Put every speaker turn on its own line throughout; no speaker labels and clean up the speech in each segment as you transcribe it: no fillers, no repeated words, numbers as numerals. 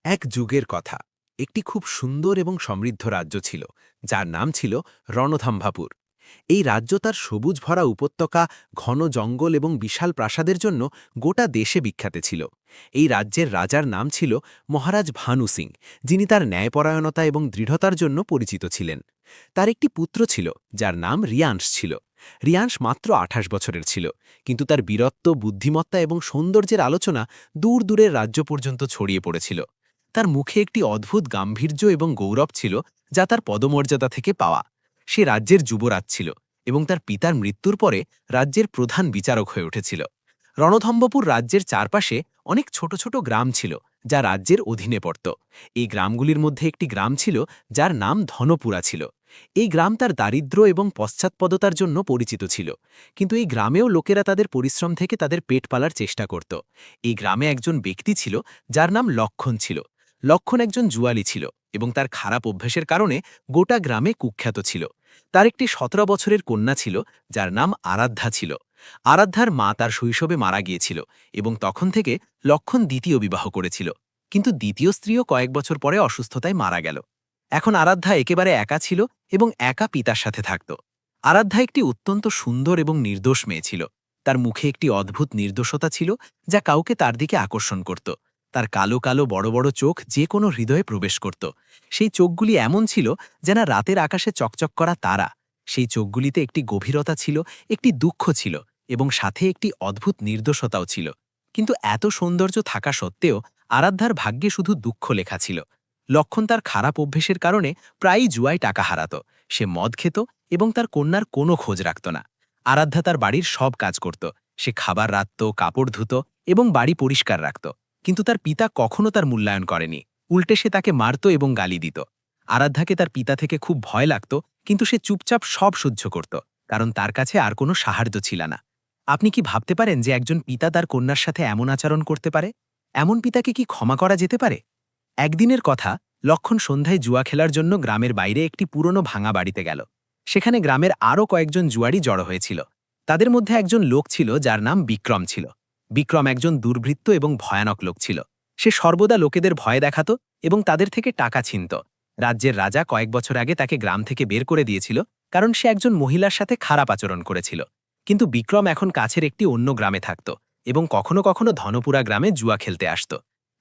এক যুগের কথা। একটি খুব সুন্দর এবং সমৃদ্ধ রাজ্য ছিল, যার নাম ছিল রণথাম্ভাপুর। এই রাজ্য তার সবুজ ভরা উপত্যকা, ঘন জঙ্গল এবং বিশাল প্রাসাদের জন্য গোটা দেশে বিখ্যাত ছিল। এই রাজ্যের রাজার নাম ছিল মহারাজ ভানু সিং, যিনি তার ন্যায়পরায়ণতা এবং দৃঢ়তার জন্য পরিচিত ছিলেন। তার একটি পুত্র ছিল, যার নাম রিয়াংশ ছিল। রিয়াংশ মাত্র ২৮ বছরের ছিল, কিন্তু তার বীরত্ব, বুদ্ধিমত্তা এবং সৌন্দর্যের আলোচনা দূর দূরের রাজ্য পর্যন্ত ছড়িয়ে পড়েছিল। তার মুখে একটি অদ্ভুত গাম্ভীর্য এবং গৌরব ছিল, যা তার পদমর্যাদা থেকে পাওয়া। সে রাজ্যের যুবরাজ ছিল এবং তার পিতার মৃত্যুর পরে রাজ্যের প্রধান বিচারক হয়ে উঠেছিল। রণথম্বপুর রাজ্যের চারপাশে অনেক ছোট ছোট গ্রাম ছিল, যা রাজ্যের অধীনে পড়ত। এই গ্রামগুলির মধ্যে একটি গ্রাম ছিল, যার নাম ধনপুরা ছিল। এই গ্রাম তার দারিদ্র্য এবং পশ্চাৎপদতার জন্য পরিচিত ছিল, কিন্তু এই গ্রামেও লোকেরা তাদের পরিশ্রম থেকে তাদের পেট পালার চেষ্টা করত। এই গ্রামে একজন ব্যক্তি ছিল, যার নাম লক্ষণ ছিল। লক্ষণ একজন জুয়ালি ছিল এবং তার খারাপ অভ্যাসের কারণে গোটা গ্রামে কুখ্যাত ছিল। তার একটি ১৭ বছরের কন্যা ছিল, যার নাম আরাধ্যা ছিল। আরাধ্যার মা তার শৈশবে মারা গিয়েছিল এবং তখন থেকে লক্ষণ দ্বিতীয় বিবাহ করেছিল। কিন্তু দ্বিতীয় স্ত্রীও কয়েক বছর পরে অসুস্থতায় মারা গেল। এখন আরাধ্যা একেবারে একা ছিল এবং একা পিতার সাথে থাকত। আরাধ্যা একটি অত্যন্ত সুন্দর এবং নির্দোষ মেয়ে ছিল। তার মুখে একটি অদ্ভুত নির্দোষতা ছিল, যা কাউকে তার দিকে আকর্ষণ করত। তার কালো কালো বড় বড় চোখ যে কোনো হৃদয়ে প্রবেশ করত। সেই চোখগুলি এমন ছিল যেন রাতের আকাশে চকচক করা তারা। সেই চোখগুলিতে একটি গভীরতা ছিল, একটি দুঃখ ছিল এবং সাথে একটি অদ্ভুত নির্দোষতাও ছিল। কিন্তু এত সৌন্দর্য থাকা সত্ত্বেও আরাধ্যার ভাগ্যে শুধু দুঃখ লেখা ছিল। লক্ষণ তার খারাপ অভ্যেসের কারণে প্রায়ই জুয়ায় টাকা হারাত। সে মদ খেত এবং তার কন্যার কোনো খোঁজ রাখত না। আরাধ্যা তার বাড়ির সব কাজ করত। সে খাবার রাঁধত, কাপড় ধুত এবং বাড়ি পরিষ্কার রাখত। কিন্তু তার পিতা কখনো তার মূল্যায়ন করেনি। উল্টে সে তাকে মারত এবং গালি দিত। আরাধ্যাকে তার পিতা থেকে খুব ভয় লাগত, কিন্তু সে চুপচাপ সব সহ্য করত, কারণ তার কাছে আর কোনো সাহায্য ছিল না। আপনি কি ভাবতে পারেন যে একজন পিতা তার কন্যার সাথে এমন আচরণ করতে পারে? এমন পিতাকে কি ক্ষমা করা যেতে পারে? একদিনের কথা, লক্ষণ সন্ধ্যায় জুয়া খেলার জন্য গ্রামের বাইরে একটি পুরনো ভাঙা বাড়িতে গেল। সেখানে গ্রামের আরও কয়েকজন জুয়ারি জড়ো হয়েছিল। তাদের মধ্যে একজন লোক ছিল, যার নাম বিক্রম ছিল। বিক্রম একজন দুর্বৃত্ত এবং ভয়ানক লোক ছিল। সে সর্বদা লোকেদের ভয় দেখাত এবং তাদের থেকে টাকা ছিনত। রাজ্যের রাজা কয়েক বছর আগে তাকে গ্রাম থেকে বের করে দিয়েছিল, কারণ সে একজন মহিলার সাথে খারাপ আচরণ করেছিল। কিন্তু বিক্রম এখন কাছের একটি অন্য গ্রামে থাকত এবং কখনো কখনো ধনপুরা গ্রামে জুয়া খেলতে আসত।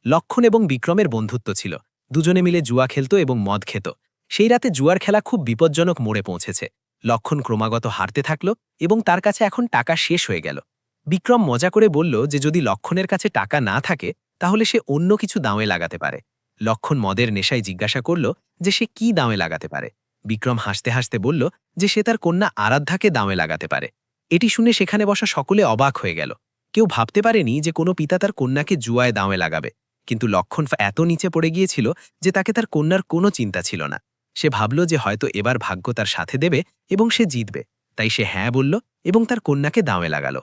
লক্ষণ এবং বিক্রমের বন্ধুত্ব ছিল। দুজনে মিলে জুয়া খেলত এবং মদ খেত। সেই রাতে জুয়ার খেলা খুব বিপজ্জনক মোড়ে পৌঁছেছে। লক্ষণ ক্রমাগত হারতে থাকল এবং তার কাছে এখন টাকা শেষ হয়ে গেল। বিক্রম মজা করে বলল যে যদি লক্ষণের কাছে টাকা না থাকে, তাহলে সে অন্য কিছু দাঁওয়ে লাগাতে পারে। লক্ষণ মদের নেশায় জিজ্ঞাসা করল যে সে কি দাঁওয়ে লাগাতে পারে। বিক্রম হাসতে হাসতে বলল যে সে তার কন্যা আরাধ্যাকে দাঁওয়ে লাগাতে পারে। এটি শুনে সেখানে বসা সকলে অবাক হয়ে গেল। কেউ ভাবতে পারেনি যে কোনো পিতা তার কন্যাকে জুয়ায় দাঁওয়ে লাগাবে। কিন্তু লক্ষণ এত নিচে পড়ে গিয়েছিল যে তাকে তার কন্যার কোনো চিন্তা ছিল না। সে ভাবল যে হয়তো এবার ভাগ্য তার সাথে দেবে এবং সে জিতবে। তাই সে হ্যাঁ বলল এবং তার কন্যাকে দাঁওয়ে লাগাল।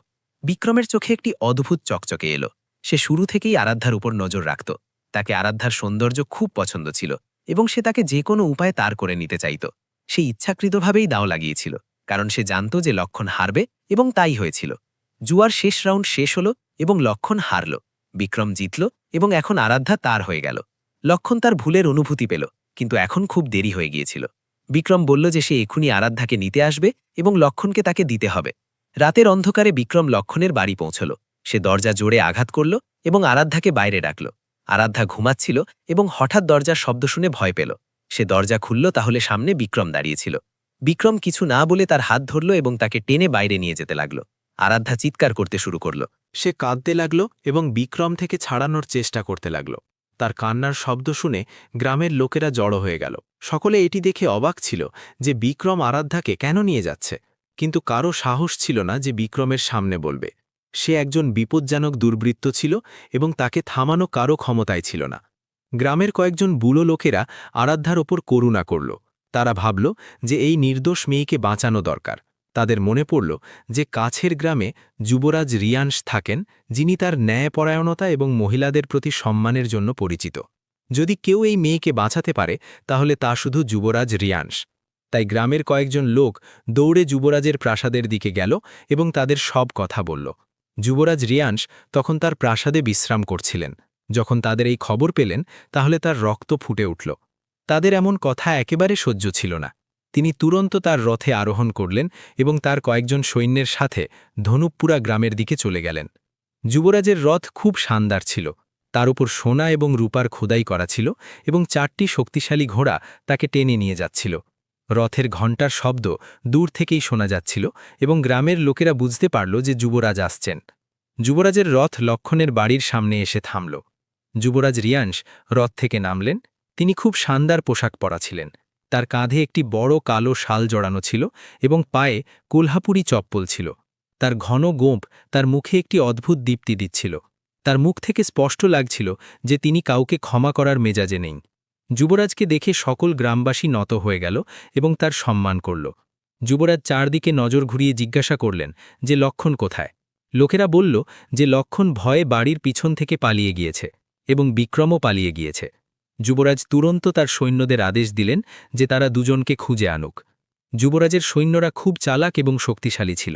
বিক্রমের চোখে একটি অদ্ভুত চকচকে এলো। সে শুরু থেকেই আরাধ্যার উপর নজর রাখত। তাকে আরাধ্যার সৌন্দর্য খুব পছন্দ ছিল এবং সে তাকে যে কোনো উপায়ে তার করে নিতে চাইত। সে ইচ্ছাকৃতভাবেই দাঁও লাগিয়েছিল, কারণ সে জানত যে লক্ষণ হারবে, এবং তাই হয়েছিল। জুয়ার শেষ রাউন্ড শেষ হলো এবং লক্ষণ হারল। বিক্রম জিতল এবং এখন আরাধ্যা তার হয়ে গেল। লক্ষণ তার ভুলের অনুভূতি পেল, কিন্তু এখন খুব দেরি হয়ে গিয়েছিল। বিক্রম বলল যে সে এখনই আরাধ্যাকে নিতে আসবে এবং লক্ষণকে তাকে দিতে হবে। রাতের অন্ধকারে বিক্রম লক্ষণের বাড়ি পৌঁছল। সে দরজা জোরে আঘাত করল এবং আরাধ্যাকে বাইরে ডাকল। আরাধ্যা ঘুমাচ্ছিল এবং হঠাৎ দরজার শব্দ শুনে ভয় পেল। সে দরজা খুলল, তাহলে সামনে বিক্রম দাঁড়িয়েছিল। বিক্রম কিছু না বলে তার হাত ধরল এবং তাকে টেনে বাইরে নিয়ে যেতে লাগল। আরাধ্যা চিৎকার করতে শুরু করল।
সে কাঁদতে লাগল এবং বিক্রম থেকে ছাড়ানোর চেষ্টা করতে লাগল। তার কান্নার শব্দ শুনে গ্রামের লোকেরা জড়ো হয়ে গেল। সকলে এটি দেখে অবাক ছিল যে বিক্রম আরাধ্যাকে কেন নিয়ে যাচ্ছে, কিন্তু কারও সাহস ছিল না যে বিক্রমের সামনে বলবে। সে একজন বিপজ্জনক দুর্বৃত্ত ছিল এবং তাকে থামানো কারও ক্ষমতায় ছিল না। গ্রামের কয়েকজন বুড়ো লোকেরা আরাধ্যার ওপর করুণা করল। তারা ভাবল যে এই নির্দোষ মেয়েকে বাঁচানো দরকার। তাদের মনে পড়ল যে কাছের গ্রামে যুবরাজ রিয়াংশ থাকেন, যিনি তার ন্যায়পরায়ণতা এবং মহিলাদের প্রতি সম্মানের জন্য পরিচিত। যদি কেউ এই মেয়েকে বাঁচাতে পারে, তাহলে তা শুধু যুবরাজ রিয়াংশ। তাই গ্রামের কয়েকজন লোক দৌড়ে যুবরাজের প্রাসাদের দিকে গেল এবং তাদের সব কথা বলল। যুবরাজ রিয়াংশ তখন তার প্রাসাদে বিশ্রাম করছিলেন। যখন তাদের এই খবর পেলেন তাহলে তার রক্ত ফুটে উঠল। তাদের এমন কথা একেবারে সহ্য ছিল না। তিনি তুরন্ত তার রথে আরোহণ করলেন এবং তার কয়েকজন সৈন্যের সাথে ধনুপুরা গ্রামের দিকে চলে গেলেন। যুবরাজের রথ খুব শানদার ছিল। তার উপর সোনা এবং রূপার খোদাই করা ছিল এবং 4টি শক্তিশালী ঘোড়া তাকে টেনে নিয়ে যাচ্ছিল। রথের ঘণ্টার শব্দ দূর থেকেই শোনা যাচ্ছিল এবং গ্রামের লোকেরা বুঝতে পারল যে যুবরাজ আসছেন। যুবরাজের রথ লক্ষণের বাড়ির সামনে এসে থামল। যুবরাজ রিয়াংশ রথ থেকে নামলেন। তিনি খুব শানদার পোশাক পরা ছিলেন। তার কাঁধে একটি বড় কালো শাল জড়ানো ছিল এবং পায়ে কোলহাপুরি চপ্পল ছিল। তার ঘন গোঁফ তার মুখে একটি অদ্ভুত দীপ্তি দিচ্ছিল। তার মুখ থেকে স্পষ্ট লাগছিল যে তিনি কাউকে ক্ষমা করার মেজাজে নেই। যুবরাজকে দেখে সকল গ্রামবাসী নত হয়ে গেল এবং তার সম্মান করল। যুবরাজ চারদিকে নজর ঘুরিয়ে জিজ্ঞাসা করলেন যে লক্ষণ কোথায়। লোকেরা বলল যে লক্ষণ ভয়ে বাড়ির পিছন থেকে পালিয়ে গিয়েছে এবং বিক্রমও পালিয়ে গিয়েছে। যুবরাজ তুরন্ত তার সৈন্যদের আদেশ দিলেন যে তারা দুজনকে খুঁজে আনুক। যুবরাজের সৈন্যরা খুব চালাক এবং শক্তিশালী ছিল।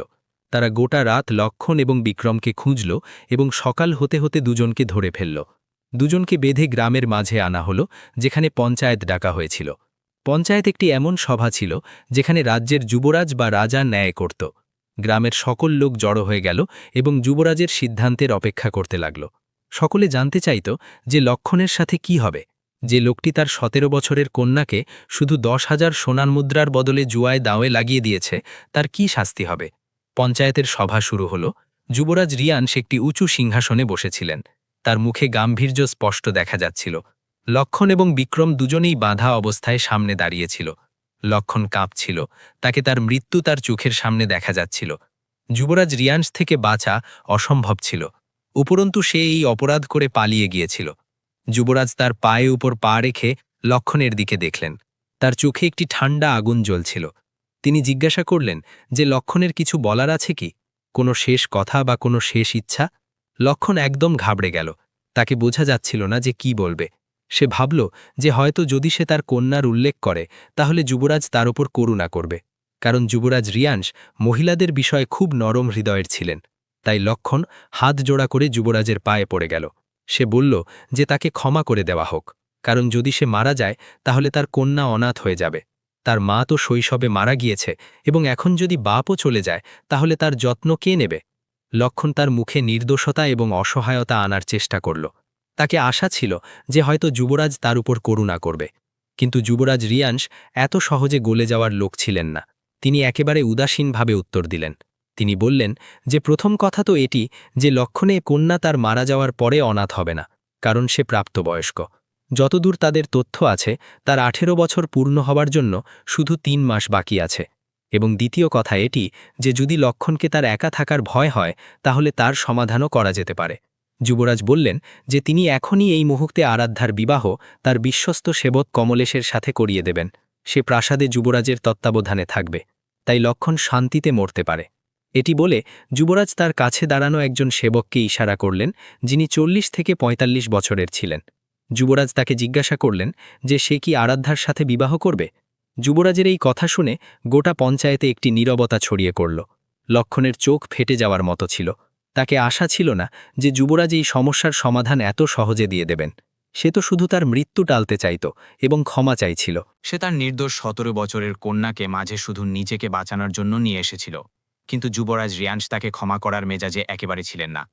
তারা গোটা রাত লক্ষণ এবং বিক্রমকে খুঁজল এবং সকাল হতে হতে দুজনকে ধরে ফেলল। দুজনকে বেঁধে গ্রামের মাঝে আনা হল, যেখানে পঞ্চায়েত ডাকা হয়েছিল। পঞ্চায়েত একটি এমন সভা ছিল যেখানে রাজ্যের যুবরাজ বা রাজা ন্যায় করত। গ্রামের সকল লোক জড়ো হয়ে গেল এবং যুবরাজের সিদ্ধান্তের অপেক্ষা করতে লাগল। সকলে জানতে চাইত যে লক্ষণের সাথে কি হবে। যে লোকটি তার 17 বছরের কন্যাকে শুধু 10,000 সোনার মুদ্রার বদলে জুয়ায় দাঁওয়ে লাগিয়ে দিয়েছে, তার কি শাস্তি হবে। পঞ্চায়েতের সভা শুরু হল। যুবরাজ রিয়াংশ একটি উঁচু সিংহাসনে বসেছিলেন। তার মুখে গাম্ভীর্য স্পষ্ট দেখা যাচ্ছিল। লক্ষণ এবং বিক্রম দুজনেই বাঁধা অবস্থায় সামনে দাঁড়িয়েছিল। লক্ষণ কাঁপছিল। তাকে তার মৃত্যু তার চোখের সামনে দেখা যাচ্ছিল। যুবরাজ রিয়াংশ থেকে বাঁচা অসম্ভব ছিল। উপরন্তু সে এই অপরাধ করে পালিয়ে গিয়েছিল। যুবরাজ তার পায়ে উপর পা রেখে লক্ষণের দিকে দেখলেন। তার চোখে একটি ঠান্ডা আগুন জ্বলছিল। তিনি জিজ্ঞাসা করলেন যে লক্ষণের কিছু বলার আছে কি, কোনো শেষ কথা বা কোনো শেষ ইচ্ছা। লক্ষণ একদম ঘাবড়ে গেল। তাকে বোঝা যাচ্ছিল না যে কি বলবে। সে ভাবল যে হয়তো যদি সে তার কন্যার উল্লেখ করে তাহলে যুবরাজ তার উপর করুণা করবে, কারণ যুবরাজ রিয়াংশ মহিলাদের বিষয়ে খুব নরম হৃদয়ের ছিলেন। তাই লক্ষণ হাত জোড়া করে যুবরাজের পায়ে পড়ে গেল। সে বলল যে তাকে ক্ষমা করে দেওয়া হোক, কারণ যদি সে মারা যায় তাহলে তার কন্যা অনাথ হয়ে যাবে। তার মা তো শৈশবে মারা গিয়েছে এবং এখন যদি বাপও চলে যায় তাহলে তার যত্ন কে নেবে। লক্ষণ তার মুখে নির্দোষতা এবং অসহায়তা আনার চেষ্টা করল। তাকে আশা ছিল যে হয়তো যুবরাজ তার উপর করুণা করবে, কিন্তু যুবরাজ রিয়াংশ এত সহজে গলে যাওয়ার লোক ছিলেন না। তিনি একেবারে উদাসীনভাবে উত্তর দিলেন। তিনি বললেন যে প্রথম কথা তো এটি যে লক্ষণে কন্যা তার মারা যাওয়ার পরে অনাথ হবে না, কারণ সে প্রাপ্তবয়স্ক। যতদূর তাদের তথ্য আছে তার 18 বছর পূর্ণ হবার জন্য শুধু 3 মাস বাকি আছে। এবং দ্বিতীয় কথা এটি যে যদি লক্ষণকে তার একা থাকার ভয় হয় তাহলে তার সমাধানও করা যেতে পারে। যুবরাজ বললেন যে তিনি এখনই এই মুহূর্তে আরাধ্যার বিবাহ তার বিশ্বস্ত সেবক কমলেশের সাথে করিয়ে দেবেন। সে প্রাসাদে যুবরাজের তত্ত্বাবধানে থাকবে, তাই লক্ষণ শান্তিতে মরতে পারে। এটি বলে যুবরাজ তার কাছে দাঁড়ানো একজন সেবককে ইশারা করলেন, যিনি 40 থেকে 45 বছরের ছিলেন। যুবরাজ তাকে জিজ্ঞাসা করলেন যে সে কি আরাধ্যার সাথে বিবাহ করবে। যুবরাজের এই কথা শুনে গোটা পঞ্চায়েতে একটি নীরবতা ছড়িয়ে পড়ল। লক্ষণের চোখ ফেটে যাওয়ার মতো ছিল। তাকে আশা ছিল না যে যুবরাজ এই সমস্যার সমাধান এত সহজে দিয়ে দেবেন। সে তো শুধু তার মৃত্যু টালতে চাইত এবং ক্ষমা চাইছিল।
সে তার নির্দোষ 17 বছরের কন্যাকে মাঝে শুধু নিজেকে বাঁচানোর জন্য নিয়ে এসেছিল, কিন্তু যুবরাজ রিয়াংশ তাকে ক্ষমা করার মেজাজে একেবারে ছিলেন না।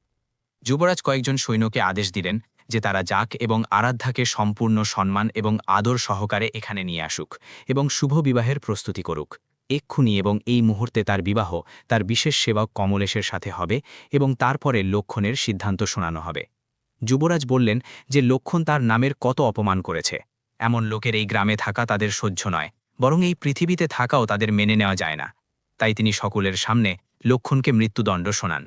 যুবরাজ কয়েকজন সৈন্যকে আদেশ দিলেন যে তারা যাক এবং আরাধ্যাকে সম্পূর্ণ সম্মান এবং আদর সহকারে এখানে নিয়ে আসুক এবং শুভ বিবাহের প্রস্তুতি করুক এক্ষুনি, এবং এই মুহূর্তে তার বিবাহ তার বিশেষ সেবক কমলেশের সাথে হবে এবং তারপরে লক্ষণের সিদ্ধান্ত শোনানো হবে। যুবরাজ বললেন যে লক্ষণ তার নামের কত অপমান করেছে। এমন লোকের এই গ্রামে থাকা তাদের সহ্য নয়, বরং এই পৃথিবীতে থাকাও তাদের মেনে নেওয়া যায় না। তাই তিনি সকলের সামনে লক্ষণকে মৃত্যুদণ্ড শোনান।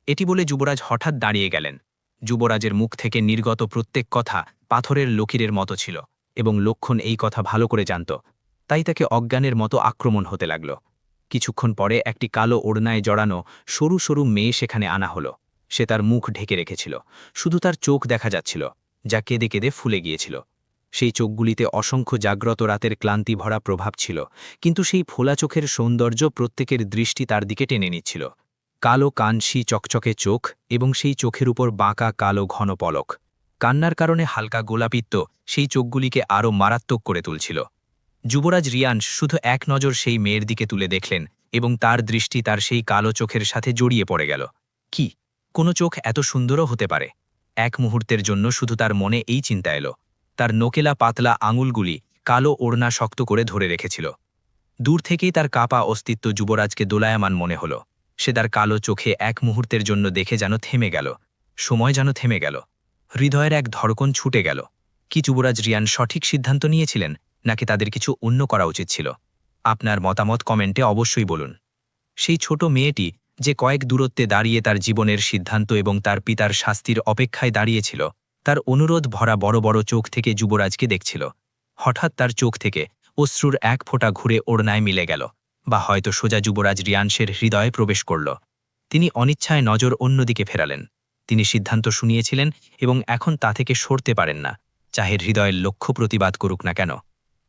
এটি বলে যুবরাজ হঠাৎ দাঁড়িয়ে গেলেন। যুবরাজের মুখ থেকে নির্গত প্রত্যেক কথা পাথরের লকিরের মতো ছিল এবং লক্ষণ এই কথা ভালো করে জানত। তাই তাকে অজ্ঞানের মতো আক্রমণ হতে লাগল। কিছুক্ষণ পরে একটি কালো ওড়নায় জড়ানো সরু সরু মেয়ে সেখানে আনা হলো। সে তার মুখ ঢেকে রেখেছিল, শুধু তার চোখ দেখা যাচ্ছিল, যা কেঁদে কেঁদে ফুলে গিয়েছিল। সেই চোখগুলিতে অসংখ্য জাগ্রত রাতের ক্লান্তি ভরা প্রভাব ছিল, কিন্তু সেই ফোলা চোখের সৌন্দর্য প্রত্যেকের দৃষ্টি তার দিকে টেনে নিচ্ছিল। কালো কানশি চকচকে চোখ এবং সেই চোখের উপর বাঁকা কালো ঘন পলক। কান্নার কারণে হালকা গোলাপিত্ব সেই চোখগুলিকে আরও মারাত্মক করে তুলছিল। যুবরাজ রিয়ান্স শুধু এক নজর সেই মেয়ের দিকে তুলে দেখলেন এবং তার দৃষ্টি তার সেই কালো চোখের সাথে জড়িয়ে পড়ে গেল। কি কোনো চোখ এত সুন্দরও হতে পারে? এক মুহূর্তের জন্য শুধু তার মনে এই চিন্তা এলো। তার নোকেলা পাতলা আঙুলগুলি কালো ওড়না শক্ত করে ধরে রেখেছিল। দূর থেকেই তার কাপা অস্তিত্ব যুবরাজকে দোলায়মান মনে হল। সে তার কালো চোখে এক মুহূর্তের জন্য দেখে যেন থেমে গেল। সময় যেন থেমে গেল। হৃদয়ের এক ধড়কন ছুটে গেল। কি যুবরাজ রিয়ান সঠিক সিদ্ধান্ত নিয়েছিলেন, নাকি তাদের কিছু অন্য করা উচিত ছিল? আপনার মতামত কমেন্টে অবশ্যই বলুন। সেই ছোট মেয়েটি যে কয়েক দূরত্বে দাঁড়িয়ে তার জীবনের সিদ্ধান্ত এবং তার পিতার শাস্তির অপেক্ষায় দাঁড়িয়েছিল, তার অনুরোধ ভরা বড় বড় চোখ থেকে যুবরাজকে দেখছিল। হঠাৎ তার চোখ থেকে অশ্রুর এক ফোঁটা ঘুরে ওড়নায় মিলে গেল, বা হয়তো সোজা যুবরাজ রিয়ান্সের হৃদয়ে প্রবেশ করল। তিনি অনিচ্ছায় নজর অন্যদিকে ফেরালেন। তিনি সিদ্ধান্ত শুনিয়েছিলেন এবং এখন তা থেকে সরতে পারেন না, চাহে হৃদয়ের লক্ষ্য প্রতিবাদ করুক না কেন।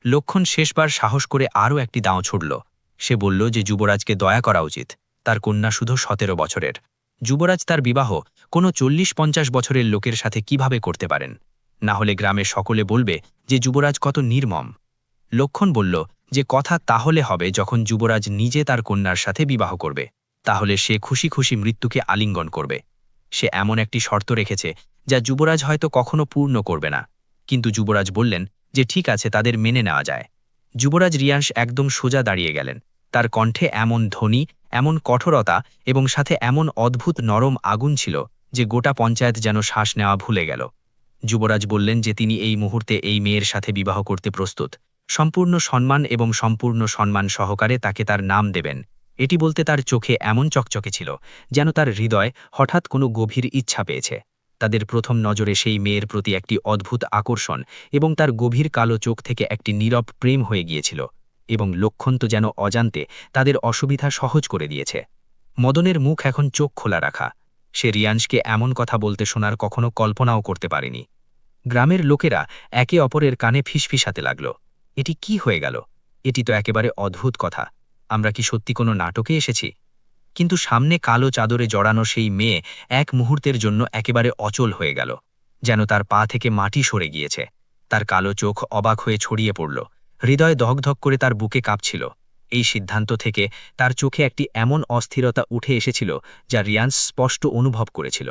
লক্ষণ শেষবার সাহস করে আরও একটি দাঁও ছুড়ল। সে বলল যে যুবরাজকে দয়া করা উচিত। তার কন্যা শুধু 17 বছরের। যুবরাজ তার বিবাহ কোনো 40-50 বছরের লোকের সাথে কিভাবে করতে পারেন? না হলে গ্রামের সকলে বলবে যে যুবরাজ কত নির্মম। লক্ষণ বলল যে কথা তাহলে হবে যখন যুবরাজ নিজে তার কন্যার সাথে বিবাহ করবে। তাহলে সে খুশি খুশি মৃত্যুকে আলিঙ্গন করবে। সে এমন একটি শর্ত রেখেছে যা যুবরাজ হয়তো কখনো পূর্ণ করবে না। কিন্তু যুবরাজ বললেন যে ঠিক আছে, তাদের মেনে নেওয়া যায়। যুবরাজ রিয়ান্স একদম সোজা দাঁড়িয়ে গেলেন। তার কণ্ঠে এমন ধ্বনি, এমন কঠোরতা এবং সাথে এমন অদ্ভুত নরম আগুন ছিল যে গোটা পঞ্চায়েত যেন শ্বাস নেওয়া ভুলে গেল। যুবরাজ বললেন যে তিনি এই মুহূর্তে এই মেয়ের সাথে বিবাহ করতে প্রস্তুত। সম্পূর্ণ সম্মান এবং সম্পূর্ণ সম্মান সহকারে তাকে তার নাম দেবেন। এটি বলতে তার চোখে এমন চকচকে ছিল যেন তার হৃদয় হঠাৎ কোনো গভীর ইচ্ছা পেয়েছে। তাদের প্রথম নজরে সেই মেয়ের প্রতি একটি অদ্ভুত আকর্ষণ এবং তার গভীর কালো চোখ থেকে একটি নীরব প্রেম হয়ে গিয়েছিল। এবং লক্ষণ তো যেন অজান্তে তাদের অসুবিধা সহজ করে দিয়েছে। মদনের মুখ এখন চোখ খোলা রাখা। সে রিয়ান্সকে এমন কথা বলতে শোনার কখনো কল্পনাও করতে পারেনি। গ্রামের লোকেরা একে অপরের কানে ফিসফিসাতে লাগল। এটি কি হয়ে গেল? এটি তো একেবারে অদ্ভুত কথা। আমরা কি সত্যি কোনো নাটকে এসেছি? কিন্তু সামনে কালো চাদরে জড়ানো সেই মেয়ে এক মুহূর্তের জন্য একেবারে অচল হয়ে গেল, যেন তার পা থেকে মাটি সরে গিয়েছে। তার কালো চোখ অবাক হয়ে ছড়িয়ে পড়ল। হৃদয় ধকধক করে তার বুকে কাঁপছিল। এই সিদ্ধান্ত থেকে তার চোখে একটি এমন অস্থিরতা উঠে এসেছিল যা রিয়ান্স স্পষ্ট অনুভব করেছিল।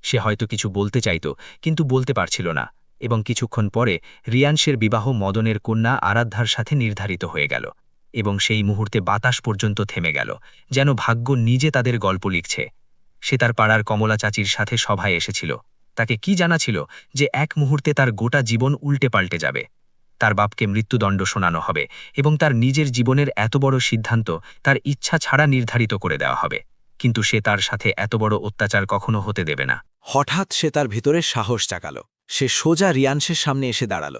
সে হয়তো কিছু বলতে চাইত, কিন্তু বলতে পারছিল না। এবং কিছুক্ষণ পরে রিয়ান্সের বিবাহ মদনের কন্যা আরাধ্যার সাথে নির্ধারিত হয়ে গেল। এবং সেই মুহূর্তে বাতাস পর্যন্ত থেমে গেল, যেন ভাগ্য নিজে তাদের গল্প লিখছে। সে তার পাড়ার কমলা চাচির সাথে সভায় এসেছিল। তাকে কি জানা ছিল যে এক মুহূর্তে তার গোটা জীবন উল্টে পাল্টে যাবে? তার বাপকে মৃত্যুদণ্ড শোনানো হবে এবং তার নিজের জীবনের এত বড় সিদ্ধান্ত তার ইচ্ছা ছাড়া নির্ধারিত করে দেওয়া হবে। কিন্তু সে তার সাথে এত বড় অত্যাচার কখনো হতে দেবে না।
হঠাৎ সে তার ভিতরে সাহস জাগাল। সে সোজা রিয়ান্সের সামনে এসে দাঁড়াল।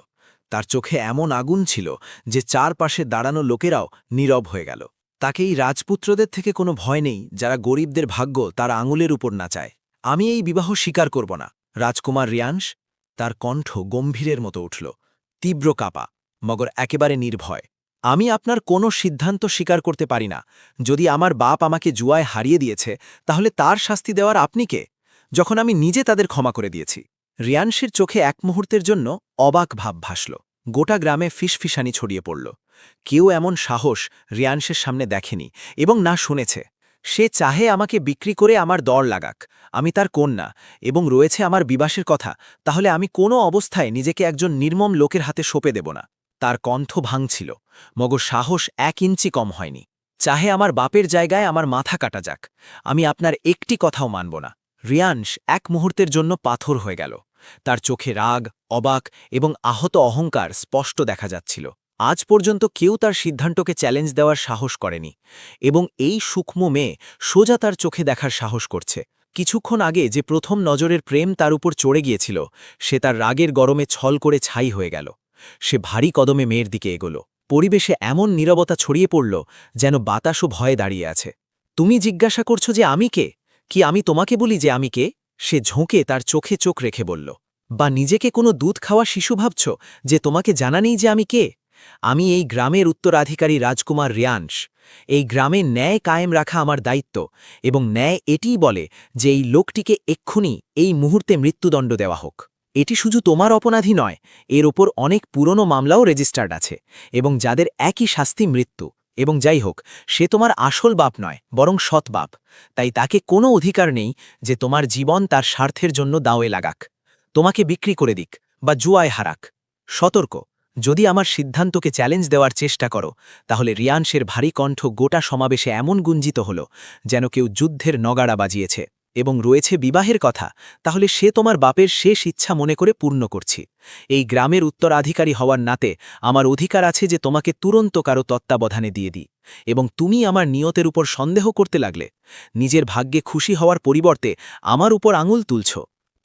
তার চোখে এমন আগুন ছিল যে চারপাশে দাঁড়ানো লোকেরাও নীরব হয়ে গেল। তাকে এই রাজপুত্রদের থেকে কোনো ভয় নেই যারা গরিবদের ভাগ্য তার আঙুলের উপর নাচায়। আমি এই বিবাহ স্বীকার করব না, রাজকুমার রিয়ান্স। তার কণ্ঠ গম্ভীরের মতো উঠল, তীব্র কাপা, মগর একেবারে নির্ভয়। আমি আপনার কোনো সিদ্ধান্ত স্বীকার করতে পারি না। যদি আমার বাপ আমাকে জুয়ায় হারিয়ে দিয়েছে, তাহলে তার শাস্তি দেওয়ার আপনি কে, যখন আমি নিজে তাদের ক্ষমা করে দিয়েছি? রিয়ান্সের চোখে এক মুহূর্তের জন্য অবাক ভাব ভাসল। গোটা গ্রামে ফিসফিসানি ছড়িয়ে পড়ল। কেউ এমন সাহস রিয়ান্সের সামনে দেখেনি এবং না শুনেছে। সে চাহে আমাকে বিক্রি করে আমার দর লাগাক। আমি তার কন্যা এবং রয়েছে আমার বিবাহের কথা। তাহলে আমি কোনো অবস্থায় নিজেকে একজন নির্মম লোকের হাতে সঁপে দেব না। তার কণ্ঠ ভাঙছিল, মগর সাহস 1 ইঞ্চি কম হয়নি। চাহে আমার বাপের জায়গায় আমার মাথা কাটা যাক, আমি আপনার একটি কথাও মানব না। রিয়ান্স এক মুহূর্তের জন্য পাথর হয়ে গেল। তার চোখে রাগ, অবাক এবং আহত অহংকার স্পষ্ট দেখা যাচ্ছিল। আজ পর্যন্ত কেউ তার সিদ্ধান্তকে চ্যালেঞ্জ দেওয়ার সাহস করেনি, এবং এই সূক্ষ্ম মেয়ে সোজা তার চোখে দেখার সাহস করছে। কিছুক্ষণ আগে যে প্রথম নজরের প্রেম তার উপর চড়ে গিয়েছিল, সে তার রাগের গরমে ছল করে ছাই হয়ে গেল। সে ভারী কদমে মেয়ের দিকে এগোল। পরিবেশে এমন নীরবতা ছড়িয়ে পড়ল যেন বাতাসও ভয়ে দাঁড়িয়ে আছে। তুমি জিজ্ঞাসা করছো যে আমি কে? কি আমি তোমাকে বলি যে আমি কে? সে ঝোঁকে তার চোখে চোখ রেখে বলল, বা নিজেকে কোনো দুধ খাওয়া শিশু ভাবছ যে তোমাকে জানা নেই যে আমি কে? আমি এই গ্রামের উত্তরাধিকারী রাজকুমার রিয়ান্স। এই গ্রামে ন্যায় কায়েম রাখা আমার দায়িত্ব, এবং ন্যায় এটিই বলে যে এই লোকটিকে এক্ষুনি এই মুহূর্তে মৃত্যুদণ্ড দেওয়া হোক।
এটি শুধু তোমার অপরাধী নয়, এর ওপর অনেক পুরনো মামলাও রেজিস্টার্ড আছে এবং যাদের একই শাস্তি মৃত্যু। এবং যাই হোক, সে তোমার আসল বাপ নয়, বরং সৎ বাপ। তাই তাকে কোনো অধিকার নেই যে তোমার জীবন তার স্বার্থের জন্য দাওয়ে লাগাক, তোমাকে বিক্রি করে দিক বা জুয়ায় হারাক। সতর্ক, যদি আমার সিদ্ধান্তকে চ্যালেঞ্জ দেওয়ার চেষ্টা করো, তাহলে রিয়াংশের ভারী কণ্ঠ গোটা সমাবেশে এমন গুঞ্জিত হল যেন কেউ যুদ্ধের নগাড়া বাজিয়েছে। এবং রয়েছে বিবাহের কথা, তাহলে সে তোমার বাপের শেষ ইচ্ছা মনে করে পূর্ণ করছি। এই গ্রামের উত্তরাধিকারী হওয়ার নাতে আমার অধিকার আছে যে তোমাকে তুরন্ত কারো তত্ত্বাবধানে দিয়ে দিই। এবং তুমি আমার নিয়তের উপর সন্দেহ করতে লাগলে, নিজের ভাগ্যে খুশি হওয়ার পরিবর্তে আমার উপর আঙুল তুলছ।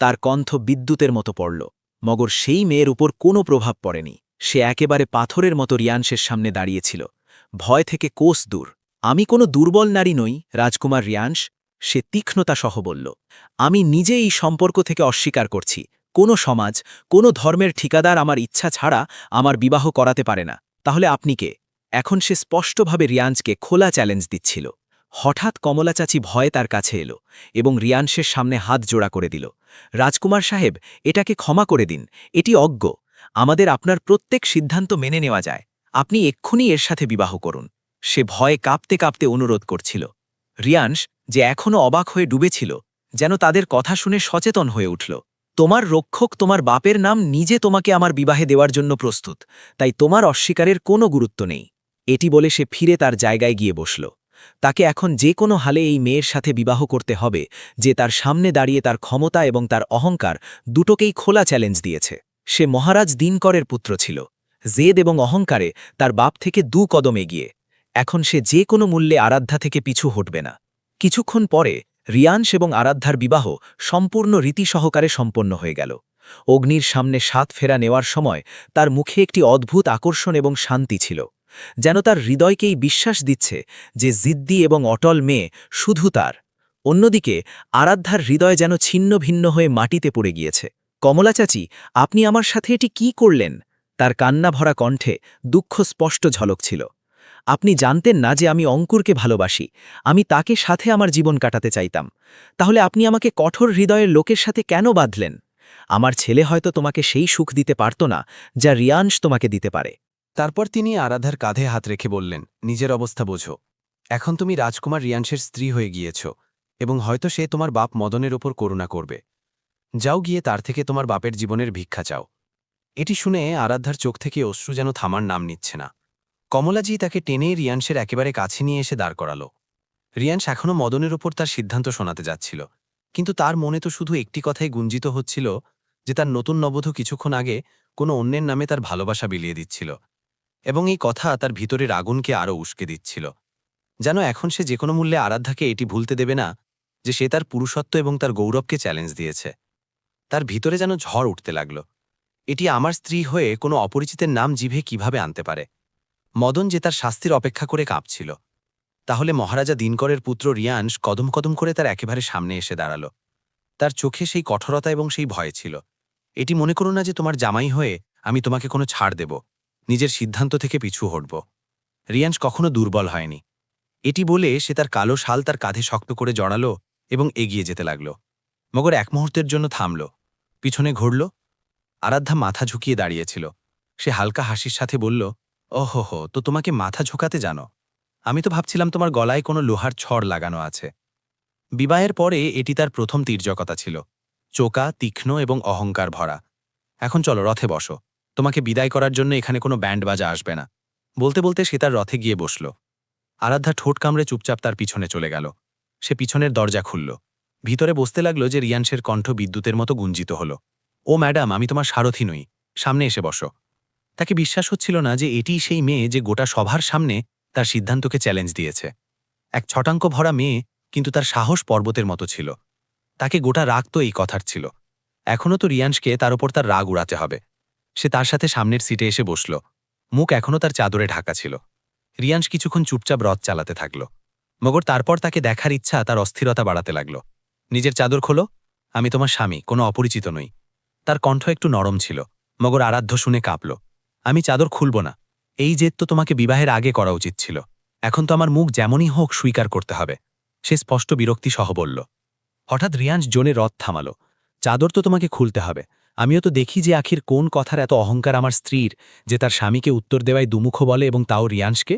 তার কণ্ঠ বিদ্যুতের মতো পড়ল। মগর সেই মেয়ের উপর কোনো প্রভাব পড়েনি। সে একেবারে পাথরের মতো রিয়াংশের সামনে দাঁড়িয়েছিল, ভয় থেকে কোষ দূর। আমি কোনো দুর্বল নারী নই, রাজকুমার রিয়াংশ, সে তীক্ষ্ণতা সহ বলল। আমি নিজে এই সম্পর্ক থেকে অস্বীকার করছি। কোনো সমাজ, কোনো ধর্মের ঠিকাদার আমার ইচ্ছা ছাড়া আমার বিবাহ করাতে পারে না। তাহলে আপনি কে? এখন সে স্পষ্টভাবে রিয়াংশকে খোলা চ্যালেঞ্জ দিচ্ছিল। হঠাৎ কমলা চাচি ভয়ে তার কাছে এলো এবং রিয়াংশের সামনে হাত জোড়া করে দিল। রাজকুমার সাহেব, এটাকে ক্ষমা করে দিন, এটি অজ্ঞ। আমাদের আপনার প্রত্যেক সিদ্ধান্ত মেনে নেওয়া যায়। আপনি এক্ষুনি এর সাথে বিবাহ করুন। সে ভয়ে কাঁপতে কাঁপতে অনুরোধ করছিল। রিয়াংশ, যে এখনও অবাক হয়ে ডুবেছিল, যেন তাদের কথা শুনে সচেতন হয়ে উঠল। তোমার রক্ষক তোমার বাপের নাম নিজে তোমাকে আমার বিবাহে দেওয়ার জন্য প্রস্তুত, তাই তোমার অস্বীকারের কোনো গুরুত্ব নেই। এটি বলে সে ফিরে তার জায়গায় গিয়ে বসল। তাকে এখন যে কোনো হালে এই মেয়ের সাথে বিবাহ করতে হবে, যে তার সামনে দাঁড়িয়ে তার ক্ষমতা এবং তার অহংকার দুটোকেই খোলা চ্যালেঞ্জ দিয়েছে। সে মহারাজ দিনকরের পুত্র ছিল, জেদ এবং অহংকারে তার বাপ থেকে 2 কদম এগিয়ে। এখন সে যে কোনো মূল্যে আরাধ্যা থেকে পিছু হটবে না। কিছুক্ষণ পরে রিয়াংশ এবং আরাধ্যার বিবাহ সম্পূর্ণ রীতি সহকারে সম্পন্ন হয়ে গেল। অগ্নির সামনে 7 ফেরা নেওয়ার সময় তার মুখে একটি অদ্ভুত আকর্ষণ এবং শান্তি ছিল, যেন তার হৃদয়কেই বিশ্বাস দিচ্ছে যে জিদ্দি এবং অটল মেয়ে শুধু তার। অন্যদিকে আরাধ্যার হৃদয় যেন ছিন্ন ভিন্ন হয়ে মাটিতে পড়ে গিয়েছে। কমলা চাচি, আপনি আমার সাথে এটি কি করলেন? তার কান্না ভরা কণ্ঠে দুঃখ স্পষ্ট ঝলক ছিল। আপনি জানতেন না যে আমি অঙ্কুরকে ভালোবাসি, আমি তাকে সাথে আমার জীবন কাটাতে চাইতাম। তাহলে আপনি আমাকে কঠোর হৃদয়ের লোকের সাথে কেন বাঁধলেন? আমার ছেলে হয়তো তোমাকে সেই সুখ দিতে পারত না যা রিয়াংশ তোমাকে দিতে পারে।
তারপর তিনি আরাধার কাঁধে হাত রেখে বললেন, নিজের অবস্থা বোঝো। এখন তুমি রাজকুমার রিয়াংশের স্ত্রী হয়ে গিয়েছ এবং হয়তো সে তোমার বাপ মদনের ওপর করুণা করবে। যাও, গিয়ে তার থেকে তোমার বাপের জীবনের ভিক্ষা চাও। এটি শুনে আরাধ্যার চোখ থেকে অশ্রু যেন থামার নাম নিচ্ছে না। কমলাজি তাকে টেনে রিয়াংশের একেবারে কাছে নিয়ে এসে দাঁড় করাল। রিয়াংশ এখনও মদনের ওপর তার সিদ্ধান্ত শোনাতে যাচ্ছিল, কিন্তু তার মনে তো শুধু একটি কথাই গুঞ্জিত হচ্ছিল, যে তার নতুন নবধূ কিছুক্ষণ আগে কোনো অন্যের নামে তার ভালোবাসা বিলিয়ে দিচ্ছিল, এবং এই কথা তার ভিতরের আগুনকে আরও উস্কে দিচ্ছিল। যেন এখন সে যে কোনো মূল্যে আরাধ্যাকে এটি ভুলতে দেবে না যে সে তার পুরুষত্ব এবং তার গৌরবকে চ্যালেঞ্জ দিয়েছে। তার ভিতরে যেন ঝড় উঠতে লাগল। এটি আমার স্ত্রী হয়ে কোনো অপরিচিতের নাম জিভে কিভাবে আনতে পারে? মদন যে তার শাস্তির অপেক্ষা করে কাঁপছিল, তাহলে মহারাজা দিনকরের পুত্র রিয়াংশ কদম কদম করে তার একেবারে সামনে এসে দাঁড়াল। তার চোখে সেই কঠোরতা এবং সেই ভয় ছিল। এটি মনে করো না যে তোমার জামাই হয়ে আমি তোমাকে কোনো ছাড় দেব, নিজের সিদ্ধান্ত থেকে পিছু হটব। রিয়াংশ কখনো দুর্বল হয়নি। এটি বলে সে তার কালো শাল তার কাঁধে শক্ত করে জড়াল এবং এগিয়ে যেতে লাগল। মগর এক মুহূর্তের জন্য থামল, পিছনে ঘুরল। আরাধ্যা মাথা ঝুঁকিয়ে দাঁড়িয়েছিল। সে হালকা হাসির সাথে বলল, ওহো, তো তোমাকে মাথা ঝোঁকাতে জানো? আমি তো ভাবছিলাম তোমার গলায় কোনো লোহার ছড় লাগানো আছে। বিবাহের পরে এটি তার প্রথম তির্যকতা ছিল, চোকা, তীক্ষ্ণ এবং অহংকার ভরা। এখন চলো, রথে বসো। তোমাকে বিদায় করার জন্য এখানে কোনো ব্যান্ড বাজা আসবে না। বলতে বলতে সে তার রথে গিয়ে বসল। আরাধ্যা ঠোঁট কামড়ে চুপচাপ তার পিছনে চলে গেল। সে পিছনের দরজা খুলল। ভিতরে বসতে লাগল যে রিয়াংশের কণ্ঠ বিদ্যুতের মতো গুঞ্জিত হল। ও ম্যাডাম, আমি তোমার সারথি নই, সামনে এসে বসো। তাকে বিশ্বাস হচ্ছিল না যে এটিই সেই মেয়ে যে গোটা সভার সামনে তার সিদ্ধান্তকে চ্যালেঞ্জ দিয়েছে। এক ছটাঙ্ক ভরা মেয়ে, কিন্তু তার সাহস পর্বতের মতো ছিল। তাকে গোটা রাগ তো এই কথার ছিল। এখনও তো রিয়াংশকে তার ওপর তার রাগ উড়াতে হবে। সে তার সাথে সামনের সিটে এসে বসল। মুখ এখনও তার চাদরে ঢাকা ছিল। রিয়াংশ কিছুক্ষণ চুপচাপ রথ চালাতে থাকল। মগর তারপর তাকে দেখার ইচ্ছা তার অস্থিরতা বাড়াতে লাগল। নিজের চাদর খোলো, আমি তোমার স্বামী, কোনো অপরিচিত নই। তার কণ্ঠ একটু নরম ছিল। মগর আরাধ্য শুনে কাঁপল। আমি চাদর খুলব না। এই জেদ তো তোমাকে বিবাহের আগে করা উচিত ছিল। এখন তো আমার মুখ যেমনই হোক স্বীকার করতে হবে। সে স্পষ্ট বিরক্তি সহ বলল। হঠাৎ রিয়াংশ জোনে রথ থামাল। চাদর তো তোমাকে খুলতে হবে,
আমিও তো দেখি যে আখির কোন কথার এত অহংকার আমার স্ত্রীর, যে তার স্বামীকে উত্তর দেওয়ায় দুমুখ বলে এবং তাও রিয়াংশকে।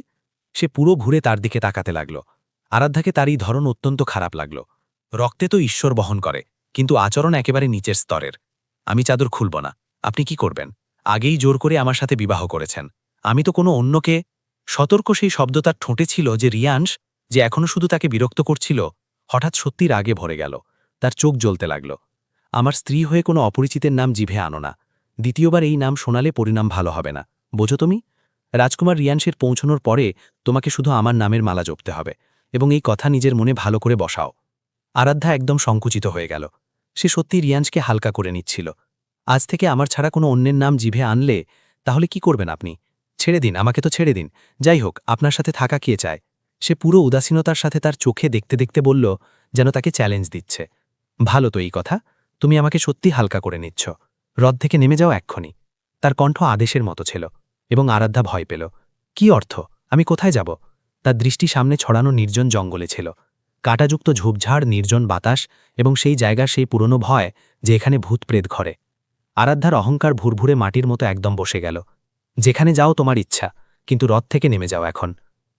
সে পুরো ঘুরে তার দিকে তাকাতে লাগল। আরাধ্যাকে তার এই ধরন অত্যন্ত খারাপ লাগল। রক্তে তো ঈশ্বর বহন করে, কিন্তু আচরণ একেবারে নিচের স্তরের। আমি চাদর খুলব না। আপনি কি করবেন? আগেই জোর করে আমার সাথে বিবাহ করেছেন। আমি তো কোনো অন্যকে। সতর্ক সেই শব্দ তার ঠোঁটে ছিল যে রিয়াংশ, যে এখনও শুধু তাকে বিরক্ত করছিল, হঠাৎ সত্যি রাগে ভরে গেল। তার চোখ জ্বলতে লাগল। আমার স্ত্রী হয়ে কোনো অপরিচিতের নাম জিভে আনো না। দ্বিতীয়বার এই নাম শোনালে পরিণাম ভালো হবে না, বোঝো তুমি? রাজকুমার রিয়াংশের পৌঁছনোর পরে তোমাকে শুধু আমার নামের মালা জপতে হবে, এবং এই কথা নিজের মনে ভালো করে বসাও। আরাধ্যা একদম সংকুচিত হয়ে গেল। সে সত্যি রিয়াংশকে হালকা করে নিচ্ছিল। আজ থেকে আমার ছাড়া কোনো অন্যের নাম জিভে আনলে তাহলে কি করবেন আপনি? ছেড়ে দিন, আমাকে তো ছেড়ে দিন। যাই হোক, আপনার সাথে থাকা কে চায়? সে পুরো উদাসীনতার সাথে তার চোখে দেখতে দেখতে বলল, যেন তাকে চ্যালেঞ্জ দিচ্ছে। ভালো তো এই কথা। তুমি আমাকে সত্যি হালকা করে নিচ্ছ। হ্রদ থেকে নেমে যাও এক্ষুনি। তার কণ্ঠ আদেশের মতো ছিল, এবং আরাধ্যা ভয় পেল। কি অর্থ? আমি কোথায় যাব? তার দৃষ্টি সামনে ছড়ানো নির্জন জঙ্গলে ছিল। কাঁটাযুক্ত ঝোপঝাড়, নির্জন বাতাস, এবং সেই জায়গার সেই পুরনো ভয় যে এখানে ভূত প্রেত ঘরে। আরাধ্যার অহংকার ভুরভুরে মাটির মতো একদম বসে গেল। যেখানে যাও তোমার ইচ্ছা, কিন্তু হ্রদ থেকে নেমে যাও এখন।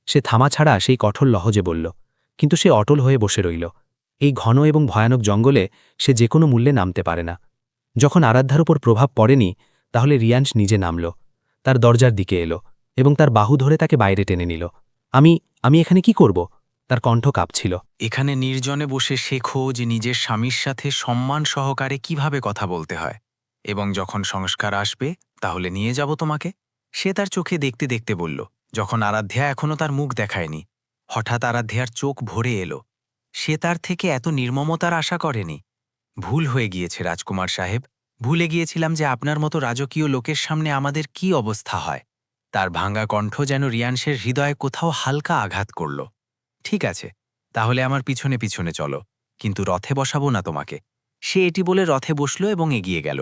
সে থামা ছাড়া সেই কঠোর লহজে বলল, কিন্তু সে অটল হয়ে বসে রইল। এই ঘন এবং ভয়ানক জঙ্গলে সে যে কোনো মূল্যে নামতে পারে না। যখন আরাধ্যার উপর প্রভাব পড়েনি, তাহলে রিয়াংশ নিজে নামল। তার দরজার দিকে এলো এবং তার বাহু ধরে তাকে বাইরে টেনে নিল। আমি এখানে কি করব? তার কণ্ঠ কাঁপছিল।
এখানে নির্জনে বসে শেখো যে নিজের স্বামীর সাথে সম্মান সহকারে কিভাবে কথা বলতে হয়, এবং যখন সংস্কার আসবে তাহলে নিয়ে যাব তোমাকে। সে তার চোখে দেখতে দেখতে বলল, যখন আরাধ্যা এখনও তার মুখ দেখায়নি। হঠাৎ আরাধ্যার চোখ ভরে এলো। সে তার থেকে এত নির্মমতার আশা করেনি। ভুল হয়ে গিয়েছে রাজকুমার সাহেব। ভুলে গিয়েছিলাম যে আপনার মতো রাজকীয় লোকের সামনে আমাদের কি অবস্থা হয়। তার ভাঙা কণ্ঠ যেন রিয়াংশের হৃদয়ে কোথাও হালকা আঘাত করল। ঠিক আছে, তাহলে আমার পিছনে পিছনে চলো, কিন্তু রথে বসাবো না তোমাকে। সে এটি বলে রথে বসল এবং এগিয়ে গেল।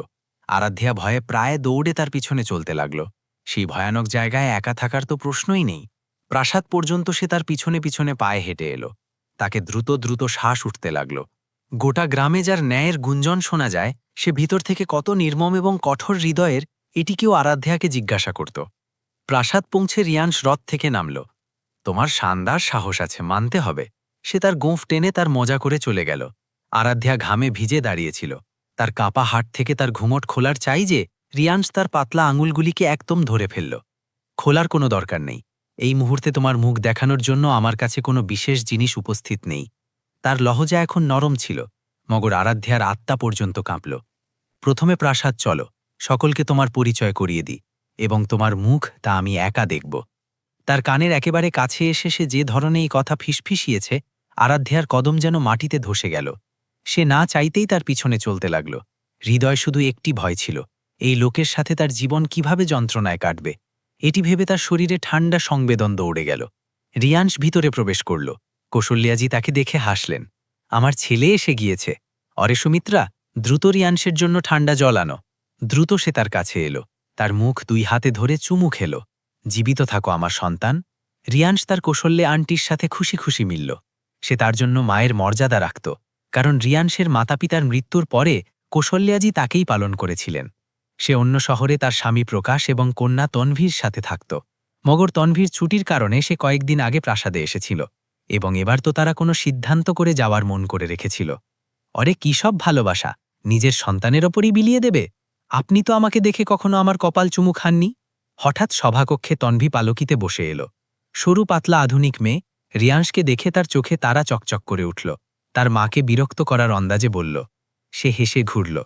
আরাধ্যা ভয়ে প্রায় দৌড়ে তার পিছনে চলতে লাগল। সেই ভয়ানক জায়গায় একা থাকার তো প্রশ্নই নেই। প্রাসাদ পর্যন্ত সে তার পিছনে পিছনে পায়ে হেঁটে এলো। তাকে দ্রুত দ্রুত শ্বাস উঠতে লাগল। গোটা গ্রামে যার ন্যায়ের গুঞ্জন শোনা যায়, সে ভিতর থেকে কত নির্মম এবং কঠোর হৃদয়ের, এটি কেউ আরাধ্যাকে জিজ্ঞাসা করত। প্রাসাদ পৌঁছে রিয়াংশ রথ থেকে নামল। তোমার শানদার সাহস আছে, মানতে হবে। সে তার গোঁফ টেনে তার মজা করে চলে গেল। আরাধ্যা ঘামে ভিজে দাঁড়িয়েছিল। তার কাপা হাট থেকে তার ঘুমট খোলার চাই যে রিয়াংশ তার পাতলা আঙুলগুলিকে একদম ধরে ফেলল। খোলার কোনো দরকার নেই। এই মুহূর্তে তোমার মুখ দেখানোর জন্য আমার কাছে কোনো বিশেষ জিনিস উপস্থিত নেই। তার লহজা এখন নরম ছিল, মগর আরাধ্যার আত্মা পর্যন্ত কাঁপল। প্রথমে প্রাসাদ চলো, সকলকে তোমার পরিচয় করিয়ে দিই, এবং তোমার মুখ তা আমি একা দেখব। তার কানের একেবারে কাছে এসে সে যে ধরনের এই কথা ফিসফিসিয়েছে, আরাধ্যার কদম যেন মাটিতে ধসে গেল। সে না চাইতেই তার পিছনে চলতে লাগল। হৃদয় শুধু একটি ভয় ছিল, এই লোকের সাথে তার জীবন কিভাবে যন্ত্রণায় কাটবে। এটি ভেবে তার শরীরে ঠান্ডা সংবেদন দৌড়ে গেল। রিয়াংশ ভিতরে প্রবেশ করল। কৌশল্যাজি তাকে দেখে হাসলেন। আমার ছেলে এসে গিয়েছে। অরে সুমিত্রা, দ্রুত রিয়াংশের জন্য ঠান্ডা জল আনো। দ্রুত সে তার কাছে এলো। তার মুখ দুই হাতে ধরে চুমু খেল। জীবিত থাকো আমার সন্তান। রিয়াংশ তার কৌশল্যে আন্টির সাথে খুশি খুশি মিলল। সে তার জন্য মায়ের মর্যাদা রাখত, কারণ রিয়াংশের মাতাপিতার মৃত্যুর পরে কৌশল্যাজি তাকেই পালন করেছিলেন। সে অন্য শহরে তার স্বামী প্রকাশ এবং কন্যা তনভীর সাথে থাকত। মগর তনভীর ছুটির কারণে সে কয়েকদিন আগে প্রাসাদে এসেছিল, এবং এবার তো তারা কোনো সিদ্ধান্ত করে যাওয়ার মন করে রেখেছিল। অরে কি সব ভালোবাসা, নিজের সন্তানের ওপরই বিলিয়ে দেবে? আপনি তো আমাকে দেখে কখনো আমার কপাল চুমু খাননি। হঠাৎ সভাকক্ষে তনভী পালকিতে বসে এলো। সরু পাতলা আধুনিক মেয়ে। রিয়াংশকে দেখে তার চোখে তারা চকচক করে উঠল। তার মাকে বিরক্ত করার অন্দাজে বলল। সে হেসে ঘুরল।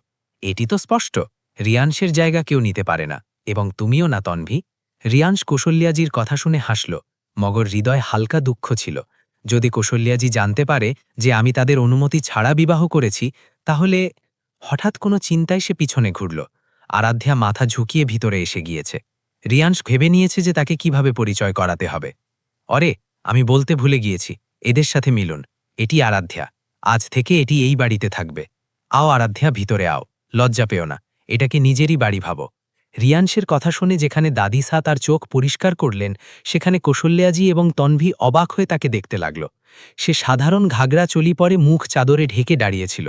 এটি তো স্পষ্ট, রিয়াংশের জায়গা কেউ নিতে পারে না, এবং তুমিও না তনভী। রিয়াংশ কৌশল্যাজির কথা শুনে হাসল, মগর হৃদয় হালকা দুঃখ ছিল। যদি কৌশল্যাজি জানতে পারে যে আমি তাদের অনুমতি ছাড়া বিবাহ করেছি, তাহলে। হঠাৎ কোনো চিন্তায় সে পিছনে ঘুরল। আরাধ্যা মাথা ঝুঁকিয়ে ভিতরে এসে গিয়েছে। রিয়াংশ ভেবে নিয়েছে যে তাকে কিভাবে পরিচয় করাতে হবে। অরে, আমি বলতে ভুলে গিয়েছি, এদের সাথে মিলুন। এটি আরাধ্যা। আজ থেকে এটি এই বাড়িতে থাকবে। আও আরাধ্যা, ভিতরে আও। লজ্জা পেও না, এটাকে নিজেরই বাড়ি ভাবো। রিয়াংশের কথা শুনে যেখানে দাদিসা তার চোখ পরিষ্কার করলেন, সেখানে কৌশল্যাজি এবং তনভী অবাক হয়ে তাকে দেখতে লাগল। সে সাধারণ ঘাগরা চলি পরে মুখ চাদরে ঢেকে দাঁড়িয়েছিল।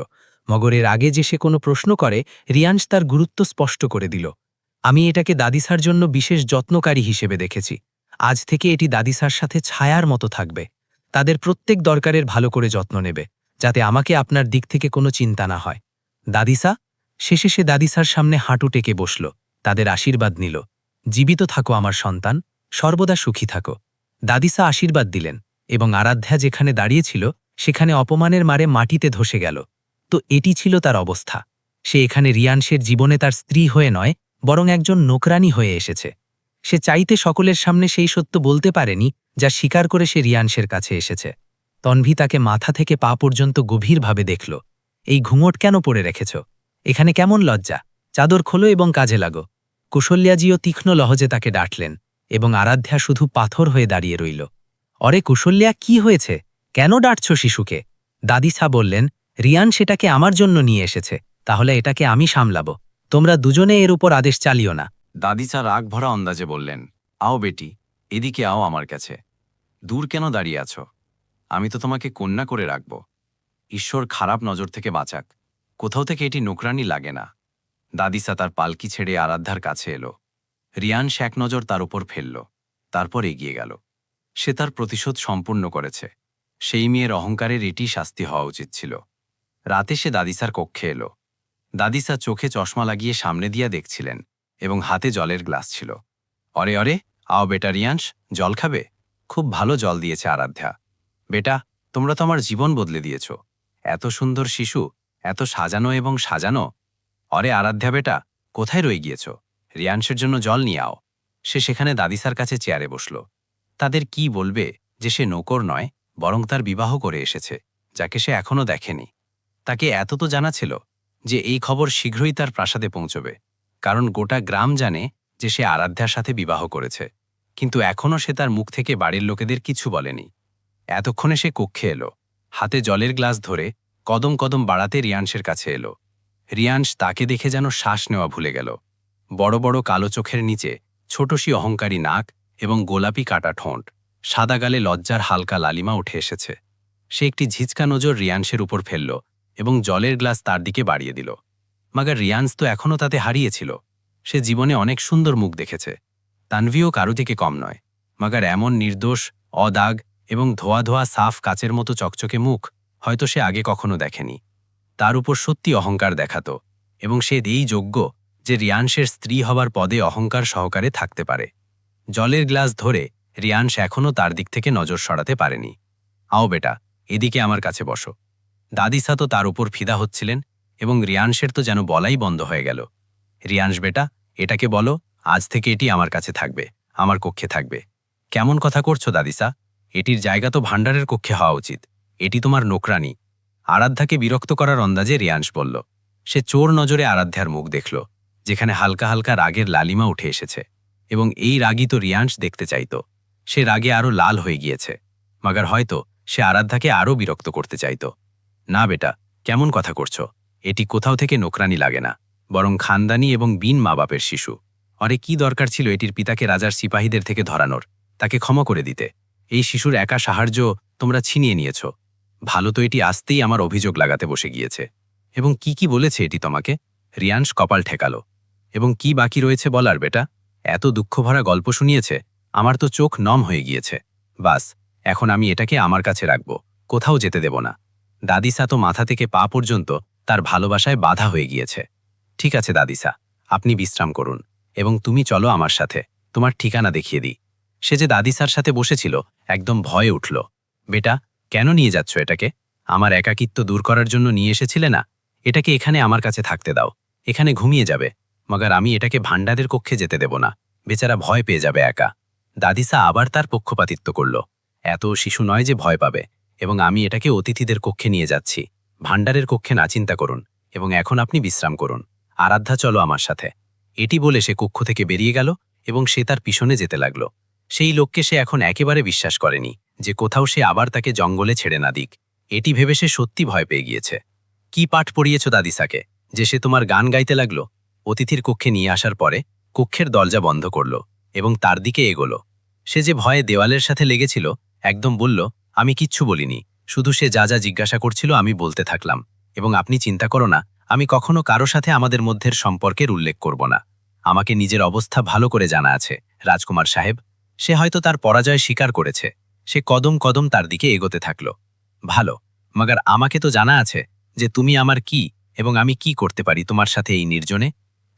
মগরের আগে যে সে কোনো প্রশ্ন করে রিয়াংশ তার গুরুত্ব স্পষ্ট করে দিল। আমি এটাকে দাদিসার জন্য বিশেষ যত্নকারী হিসেবে দেখেছি। আজ থেকে এটি দাদিসার সাথে ছায়ার মতো থাকবে। তাদের প্রত্যেক দরকারের ভালো করে যত্ন নেবে, যাতে আমাকে আপনার দিক থেকে কোনো চিন্তা না হয়। দাদিসা, শেষে সে দাদিসার সামনে হাঁটু টেকে বসল, তাদের আশীর্বাদ নিল। জীবিত থাকো আমার সন্তান, সর্বদা সুখী থাকো। দাদিসা আশীর্বাদ দিলেন এবং আরাধ্যা যেখানে দাঁড়িয়েছিল সেখানে অপমানের মারে মাটিতে ধসে গেল। তো এটি ছিল তার অবস্থা। সে এখানে রিয়াংশের জীবনে তার স্ত্রী হয়ে নয়, বরং একজন নোকরানি হয়ে এসেছে। সে চাইতে সকলের সামনে সেই সত্য বলতে পারেনি, যা স্বীকার করে সে রিয়াংশের কাছে এসেছে। তন্ভী তাকে মাথা থেকে পা পর্যন্ত গভীরভাবে দেখল। এই ঘুঙট কেন পড়ে রেখেছ? এখানে কেমন লজ্জা? চাদর খোলো এবং কাজে লাগো। কুশল্যাজিও তীক্ষ্ণ লহজে তাকে ডাঁটলেন এবং আরাধ্যা শুধু পাথর হয়ে দাঁড়িয়ে রইল। অরে কুশল্যা, কি হয়েছে? কেন ডাঁটছ শিশুকে? দাদিসা বললেন, রিয়ান সেটাকে আমার জন্য নিয়ে এসেছে, তাহলে এটাকে আমি সামলাব। তোমরা দুজনে এর উপর আদেশ চালিও না।
দাদিসা রাগ ভরা অন্দাজে বললেন, আও বেটি, এদিকে আও আমার কাছে। দূর কেন দাঁড়িয়ে আছো? আমি তো তোমাকে কন্যা করে রাখব। ঈশ্বর খারাপ নজর থেকে বাঁচাক। কোথাও থেকে এটি নোকরানি লাগে না। দাদিসা তার পালকি ছেড়ে আরাধ্যার কাছে এলো। রিয়াংশ এক নজর তার উপর ফেলল, তারপর এগিয়ে গেল। সে তার প্রতিশোধ সম্পূর্ণ করেছে। সেই মেয়ের অহংকারের এটি শাস্তি হওয়া উচিত ছিল। রাতে সে দাদিসার কক্ষে এলো। দাদিসা চোখে চশমা লাগিয়ে সামনে দিয়া দেখছিলেন এবং হাতে জলের গ্লাস ছিল। অরে অরে, আও বেটা রিয়াংশ, জল খাবে? খুব ভালো জল দিয়েছে আরাধ্যা। বেটা, তোমরা তো আমার জীবন বদলে দিয়েছ। এত সুন্দর শিশু, এত সাজানো এবং সাজানো। অরে আরাধ্যা বেটা, কোথায় রয়ে গিয়েছ? রিয়াংশের জন্য জল নিয়ে আও। সে সেখানে দাদিসার কাছে চেয়ারে বসল। তাদের কি বলবে যে সে নৌকর নয়, বরং তার বিবাহ করে এসেছে, যাকে সে এখনও দেখেনি। তাকে এত তো জানা ছিল যে এই খবর শীঘ্রই তার প্রাসাদে পৌঁছবে, কারণ গোটা গ্রাম জানে যে সে আরাধ্যার সাথে বিবাহ করেছে। কিন্তু এখনও সে তার মুখ থেকে বাড়ির লোকেদের কিছু বলেনি। এতক্ষণে সে কক্ষে এলো, হাতে জলের গ্লাস ধরে কদম কদম বাড়াতে রিয়াংশের কাছে এলো। রিয়াংশ তাকে দেখে যেন শ্বাস নেওয়া ভুলে গেল। বড় বড় কালো চোখের নিচে ছোটসি অহংকারী নাক এবং গোলাপি কাটা ঠোঁট, সাদা গালে লজ্জার হালকা লালিমা উঠে এসেছে। সে একটি ঝিঝকা নজর রিয়াংশের উপর ফেলল এবং জলের গ্লাস তার দিকে বাড়িয়ে দিল। মাগার রিয়াংশ তো এখনও তাতে হারিয়েছিল। সে জীবনে অনেক সুন্দর মুখ দেখেছে, তানভীও কারো থেকে কম নয়। মাগার এমন নির্দোষ, অদাগ এবং ধোয়া ধোয়া সাফ কাচের মতো চকচকে মুখ হয়তো সে আগে কখনো দেখেনি। তার উপর সত্যি অহংকার দেখাত এবং সে এই যোগ্য যে রিয়াংশের স্ত্রী হবার পদে অহংকার সহকারে থাকতে পারে। জলের গ্লাস ধরে রিয়াংশ এখনও তার দিক থেকে নজর সরাতে পারেনি। আও বেটা, এদিকে আমার কাছে বসো। দাদিসা তো তার উপর ফিদা হচ্ছিলেন এবং রিয়াংশের তো যেন বলাই বন্ধ হয়ে গেল। রিয়াংশ বেটা, এটাকে বলো আজ থেকে এটি আমার কাছে থাকবে, আমার কক্ষে থাকবে। কেমন কথা করছো দাদিসা? এটির জায়গা তো ভাণ্ডারের কক্ষে হওয়া উচিত। এটি তোমার নোকরানি। আরাধ্যাকে বিরক্ত করার অন্দাজে রিয়াংশ বলল। সে চোর নজরে আরাধ্যার মুখ দেখল, যেখানে হালকা হালকা রাগের লালিমা উঠে এসেছে, এবং এই রাগই তো রিয়াংশ দেখতে চাইত। সে রাগে আরও লাল হয়ে গিয়েছে, মাগার হয়তো সে আরাধ্যাকে আরও বিরক্ত করতে চাইত। না বেটা, কেমন কথা করছো? এটি কোথাও থেকে নোকরানি লাগে না, বরং খানদানি এবং বিন মা বাপের শিশু। অরে কি দরকার ছিল এটির পিতাকে রাজার সিপাহীদের থেকে ধরানোর, তাকে ক্ষমা করে দিতে? এই শিশুর একা সাহায্য তোমরা ছিনিয়ে নিয়েছ। ভালো তো এটি আসতেই আমার অভিযোগ লাগাতে বসে গিয়েছে। এবং কি কি বলেছে এটি তোমাকে? রিয়াংশ কপাল ঠেকালো। এবং কি বাকি রয়েছে বলার বেটা? এত দুঃখভরা গল্প শুনিয়েছে, আমার তো চোখ নম হয়ে গিয়েছে। বাস, এখন আমি এটাকে আমার কাছে রাখব, কোথাও যেতে দেব না। দাদিসা তো মাথা থেকে পা পর্যন্ত তার ভালোবাসায় বাধা হয়ে গিয়েছে। ঠিক আছে দাদিসা, আপনি বিশ্রাম করুন এবং তুমি চলো আমার সাথে, তোমার ঠিকানা দেখিয়ে দিই। সে যে দাদিসার সাথে বসেছিল একদম ভয়ে উঠল। বেটা, কেন নিয়ে যাচ্ছ এটাকে? আমার একাকিত্ব দূর করার জন্য নিয়ে এসেছিলে না? এটাকে এখানে আমার কাছে থাকতে দাও, এখানে ঘুমিয়ে যাবে। মগার আমি এটাকে ভাণ্ডারের কক্ষে যেতে দেব না, বেচারা ভয় পেয়ে যাবে একা। দাদিসা আবার তার পক্ষপাতিত্ব করল। এত শিশু নয় যে ভয় পাবে, এবং আমি এটাকে অতিথিদের কক্ষে নিয়ে যাচ্ছি, ভাণ্ডারের কক্ষে না। চিন্তা করুন এবং এখন আপনি বিশ্রাম করুন। আরাধ্যা, চলো আমার সাথে। এটি বলে সে কক্ষ থেকে বেরিয়ে গেল এবং সে তার পিছনে যেতে লাগল। সেই লোককে সে এখন একেবারে বিশ্বাস করেনি যে কোথাও সে আবার তাকে জঙ্গলে ছেড়ে না দিক। এটি ভেবে সে সত্যি ভয় পেয়ে গিয়েছে। কি পাঠ পড়িয়েছ দাদিসাকে যে সে তোমার গান গাইতে লাগল? অতিথির কক্ষে নিয়ে আসার পরে কক্ষের দরজা বন্ধ করল এবং তার দিকে এগোলো। সে যে ভয়ে দেওয়ালের সাথে লেগেছিল, একদম বলল, আমি কিচ্ছু বলিনি, শুধু সে যা যা জিজ্ঞাসা করছিল আমি বলতে থাকলাম।
এবং আপনি চিন্তা করো না, আমি কখনো কারো সাথে আমাদের মধ্যের সম্পর্কের উল্লেখ করব না। আমাকে নিজের অবস্থা ভালো করে জানা আছে রাজকুমার সাহেব। সে হয়তো তার পরাজয় স্বীকার করেছে। সে কদম কদম তার দিকে এগোতে থাকল। ভালো, মগার আমাকে তো জানা আছে যে তুমি আমার কি এবং আমি কি করতে পারি তোমার সাথে এই নির্জনে।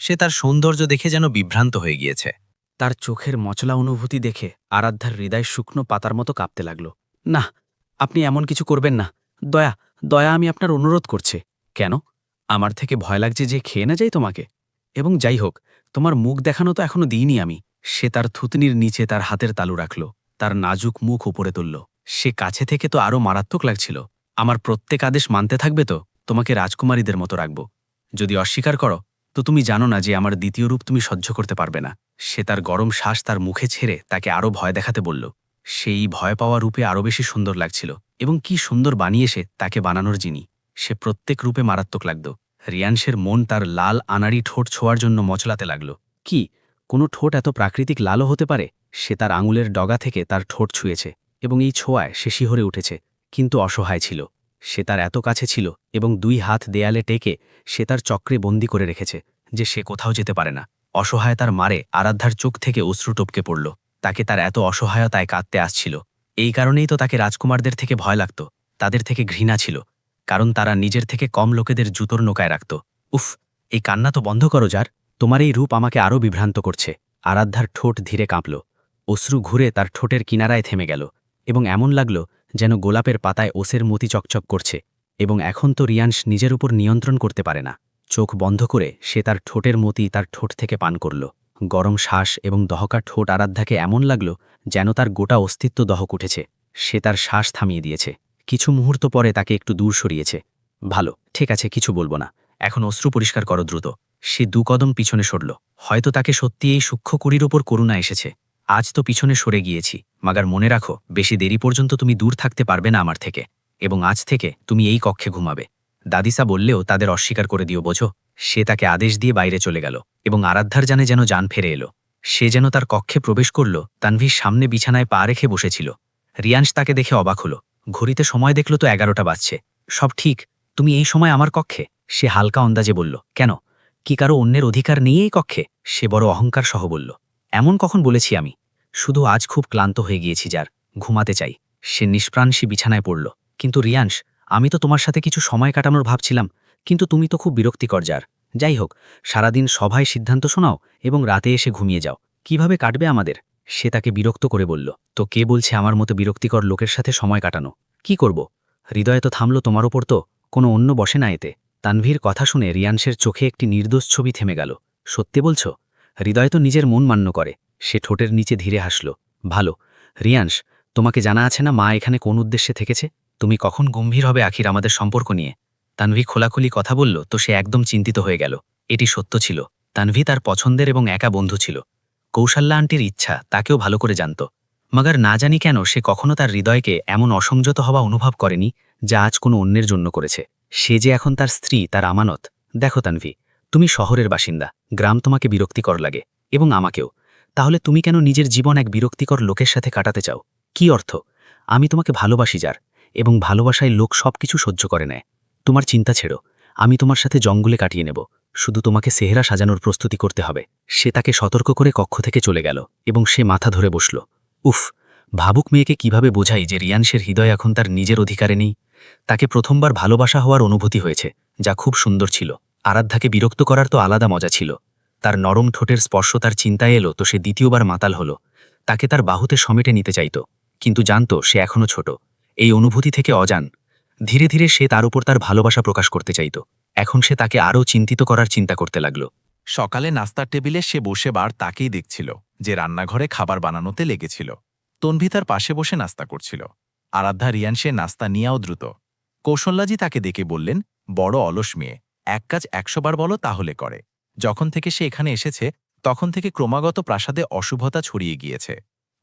সে তার সৌন্দর্য দেখে যেন বিভ্রান্ত হয়ে গিয়েছে।
তার চোখের মচলা অনুভূতি দেখে আরাধ্যার হৃদয় শুকনো পাতার মতো কাঁপতে লাগল। না, আপনি এমন কিছু করবেন না। দয়া, দয়া, আমি আপনার অনুরোধ করছে। কেন? আমার থেকে ভয় লাগছে যে খেয়ে না যাই তোমাকে। এবং যাই হোক, তোমার মুখ দেখানো তো এখনো দিইনি আমি। সে তার থুতনির নিচে তার হাতের তালু রাখল, তার নাজুক মুখ উপরে তুলল। সে কাছে থেকে তো আরও মারাত্মক লাগছিল। আমার প্রত্যেক আদেশ মানতে থাকবে তো? তোমাকে রাজকুমারীদের মতো রাখব। যদি অস্বীকার করো তো তুমি জানো না যে আমার দ্বিতীয় রূপ তুমি সহ্য করতে পারবে না। সে তার গরম শ্বাস তার মুখে ছেড়ে তাকে আরও ভয় দেখাতে বলল। সেই ভয় পাওয়া রূপে আরও বেশি সুন্দর লাগছিল। এবং কি সুন্দর বানিয়েছে তাকে বানানোর যিনি, সে প্রত্যেক রূপে মারাত্মক লাগত। রিয়ান্সের মন তার লাল আনাড়ি ঠোঁট ছোঁয়ার জন্য মচলাতে লাগল। কি, কোনো ঠোঁট এত প্রাকৃতিক লালও হতে পারে? সে তার আঙুলের ডগা থেকে তার ঠোঁট ছুঁয়েছে এবং এই ছোঁয়ায় সে শিহরে উঠেছে, কিন্তু অসহায় ছিল। সে তার এত কাছে ছিল এবং 2 হাত দেয়ালে টেকে সে তার চক্রে বন্দি করে রেখেছে যে সে কোথাও যেতে পারে না। অসহায়তার মারে আরাধ্যার চোখ থেকে অশ্রু টপকে পড়ল। তাকে তার এত অসহায়তায় কাঁদতে আসছিল। এই কারণেই তো তাকে রাজকুমারদের থেকে ভয় লাগত, তাদের থেকে ঘৃণা ছিল, কারণ তারা নিজের থেকে কম লোকেদের জুতোর নোকায় রাখত। উফ, এই কান্না তো বন্ধ করো যার। তোমার এই রূপ আমাকে আরও বিভ্রান্ত করছে। আরাধ্যার ঠোঁট ধীরে কাঁপল। অশ্রু ঘুরে তার ঠোঁটের কিনারায় থেমে গেল এবং এমন লাগল যেন গোলাপের পাতায় ওসের মতি চকচক করছে। এবং এখন তো রিয়ান্স নিজের উপর নিয়ন্ত্রণ করতে পারে না। চোখ বন্ধ করে সে তার ঠোঁটের মতি তার ঠোঁট থেকে পান করল। গরম শ্বাস এবং দহকা ঠোঁট আরাধ্যাকে এমন লাগল যেন তার গোটা অস্তিত্ব দহক উঠেছে। সে তার শ্বাস থামিয়ে দিয়েছে। কিছু মুহূর্ত পরে তাকে একটু দূর সরিয়েছে। ভালো, ঠিক আছে, কিছু বলবো না। এখন অশ্রু পরিষ্কার করো দ্রুত। সে 2 কদম পিছনে সরল। হয়তো তাকে সত্যি এই সূক্ষ্ম কুড়ির ওপর করুণা এসেছে। আজ তো পিছনে সরে গিয়েছি, মাগার মনে রাখো, বেশি দেরি পর্যন্ত তুমি দূর থাকতে পারবে না আমার থেকে। এবং আজ থেকে তুমি এই কক্ষে ঘুমাবে। দাদিসা বললেও তাদের অস্বীকার করে দিও, বোঝো? সে তাকে আদেশ দিয়ে বাইরে চলে গেল এবং আরাধ্যার জানে যেন জান ফেরে এলো। সে যেন তার কক্ষে প্রবেশ করল। তানভীর সামনে বিছানায় পা রেখে বসেছিল। রিয়ান্স তাকে দেখে অবাক হলো। ঘড়িতে সময় দেখল তো 11টা বাজছে। সব ঠিক? তুমি এই সময় আমার কক্ষে? সে হালকা অন্দাজে বলল। কেন, কি কারো অন্যের অধিকার নেই এই কক্ষে? সে বড় অহংকার সহ বলল। এমন কখন বলেছি আমি? শুধু আজ খুব ক্লান্ত হয়ে গিয়েছি যার, ঘুমাতে চাই। সে নিষ্প্রাণসী বিছানায় পড়ল। কিন্তু রিয়ান্স, আমি তো তোমার সাথে কিছু সময় কাটানোর ভাবছিলাম, কিন্তু তুমি তো খুব বিরক্তিকর যার। যাই হোক, সারাদিন সভায় সিদ্ধান্ত শোনাও এবং রাতে এসে ঘুমিয়ে যাও। কিভাবে কাটবে আমাদের? সে তাকে বিরক্ত করে বলল। তো কে বলছে আমার মতো বিরক্তিকর লোকের সাথে সময় কাটানো? কি করব? হৃদয়ে তো থামল তোমার ওপর, তো কোনো অন্য বসে না এতে। তানভীর কথা শুনে রিয়ান্সের চোখে একটি নির্দোষ ছবি থেমে গেল। সত্যি বলছো? হৃদয় তো নিজের মন মান্য করে। সে ঠোঁটের নিচে ধীরে হাসল। ভালো, রিয়ান্স, তোমাকে জানা আছে না মা এখানে কোন উদ্দেশ্যে থেকেছে? তুমি কখন গম্ভীর হবে আখির আমাদের সম্পর্ক নিয়ে? তানভী খোলাখুলি কথা বলল তো সে একদম চিন্তিত হয়ে গেল। এটি সত্য ছিল। তানভী তার পছন্দের এবং একা বন্ধু ছিল। কৌশল্যা আন্টির ইচ্ছা তাকেও ভালো করে জানত। মাগার না জানি কেন সে কখনো তার হৃদয়কে এমন অসংযত হওয়া অনুভব করেনি যা আজ কোনো অন্যের জন্য করেছে। সে যে এখন তার স্ত্রী, তার আমানত। দেখো তানভী, তুমি শহরের বাসিন্দা, গ্রাম তোমাকে বিরক্তিকর লাগে, এবং আমাকেও। তাহলে তুমি কেন নিজের জীবন এক বিরক্তিকর লোকের সাথে কাটাতে চাও? কি অর্থ? আমি তোমাকে ভালোবাসি যার, এবং ভালোবাসায় লোক সবকিছু সহ্য করে নেয়। তোমার চিন্তা ছেড়ো, আমি তোমার সাথে জঙ্গলে কাটিয়ে নেব। শুধু তোমাকে সেহরা সাজানোর প্রস্তুতি করতে হবে। সে তাকে সতর্ক করে কক্ষ থেকে চলে গেল এবং সে মাথা ধরে বসল। উফ, ভাবুক মেয়েকে কিভাবে বোঝাই যে রিয়ান্সের হৃদয় এখন তার নিজের অধিকারে নেই। তাকে প্রথমবার ভালোবাসা হওয়ার অনুভূতি হয়েছে, যা খুব সুন্দর ছিল। আরাধ্যাকে বিরক্ত করার তো আলাদা মজা ছিল। তার নরম ঠোঁটের স্পর্শ তার চিন্তায় এলো তো সে দ্বিতীয়বার মাতাল হল। তাকে তার বাহুতে সমেটে নিতে চাইত, কিন্তু জানত সে এখনও ছোট। এই অনুভূতি থেকে অজান। ধীরে ধীরে সে তার উপর তার ভালোবাসা প্রকাশ করতে চাইত। এখন সে তাকে আরও চিন্তিত করার চিন্তা করতে লাগল।
সকালে নাস্তার টেবিলে সে বসে বার তাকেই দেখছিল, যে রান্নাঘরে খাবার বানানোতে লেগেছিল। তন্ভী তার পাশে বসে নাস্তা করছিল। আরাধ্যা রিয়ান্সে নাস্তা নিয়েও দ্রুত। কৌশল্যাজি তাকে দেখে বললেন, বড় অলস মেয়ে, এক কাজ 100 বার বলো তাহলে করে। যখন থেকে সে এখানে এসেছে তখন থেকে ক্রমাগত প্রাসাদে অশুভতা ছড়িয়ে গিয়েছে।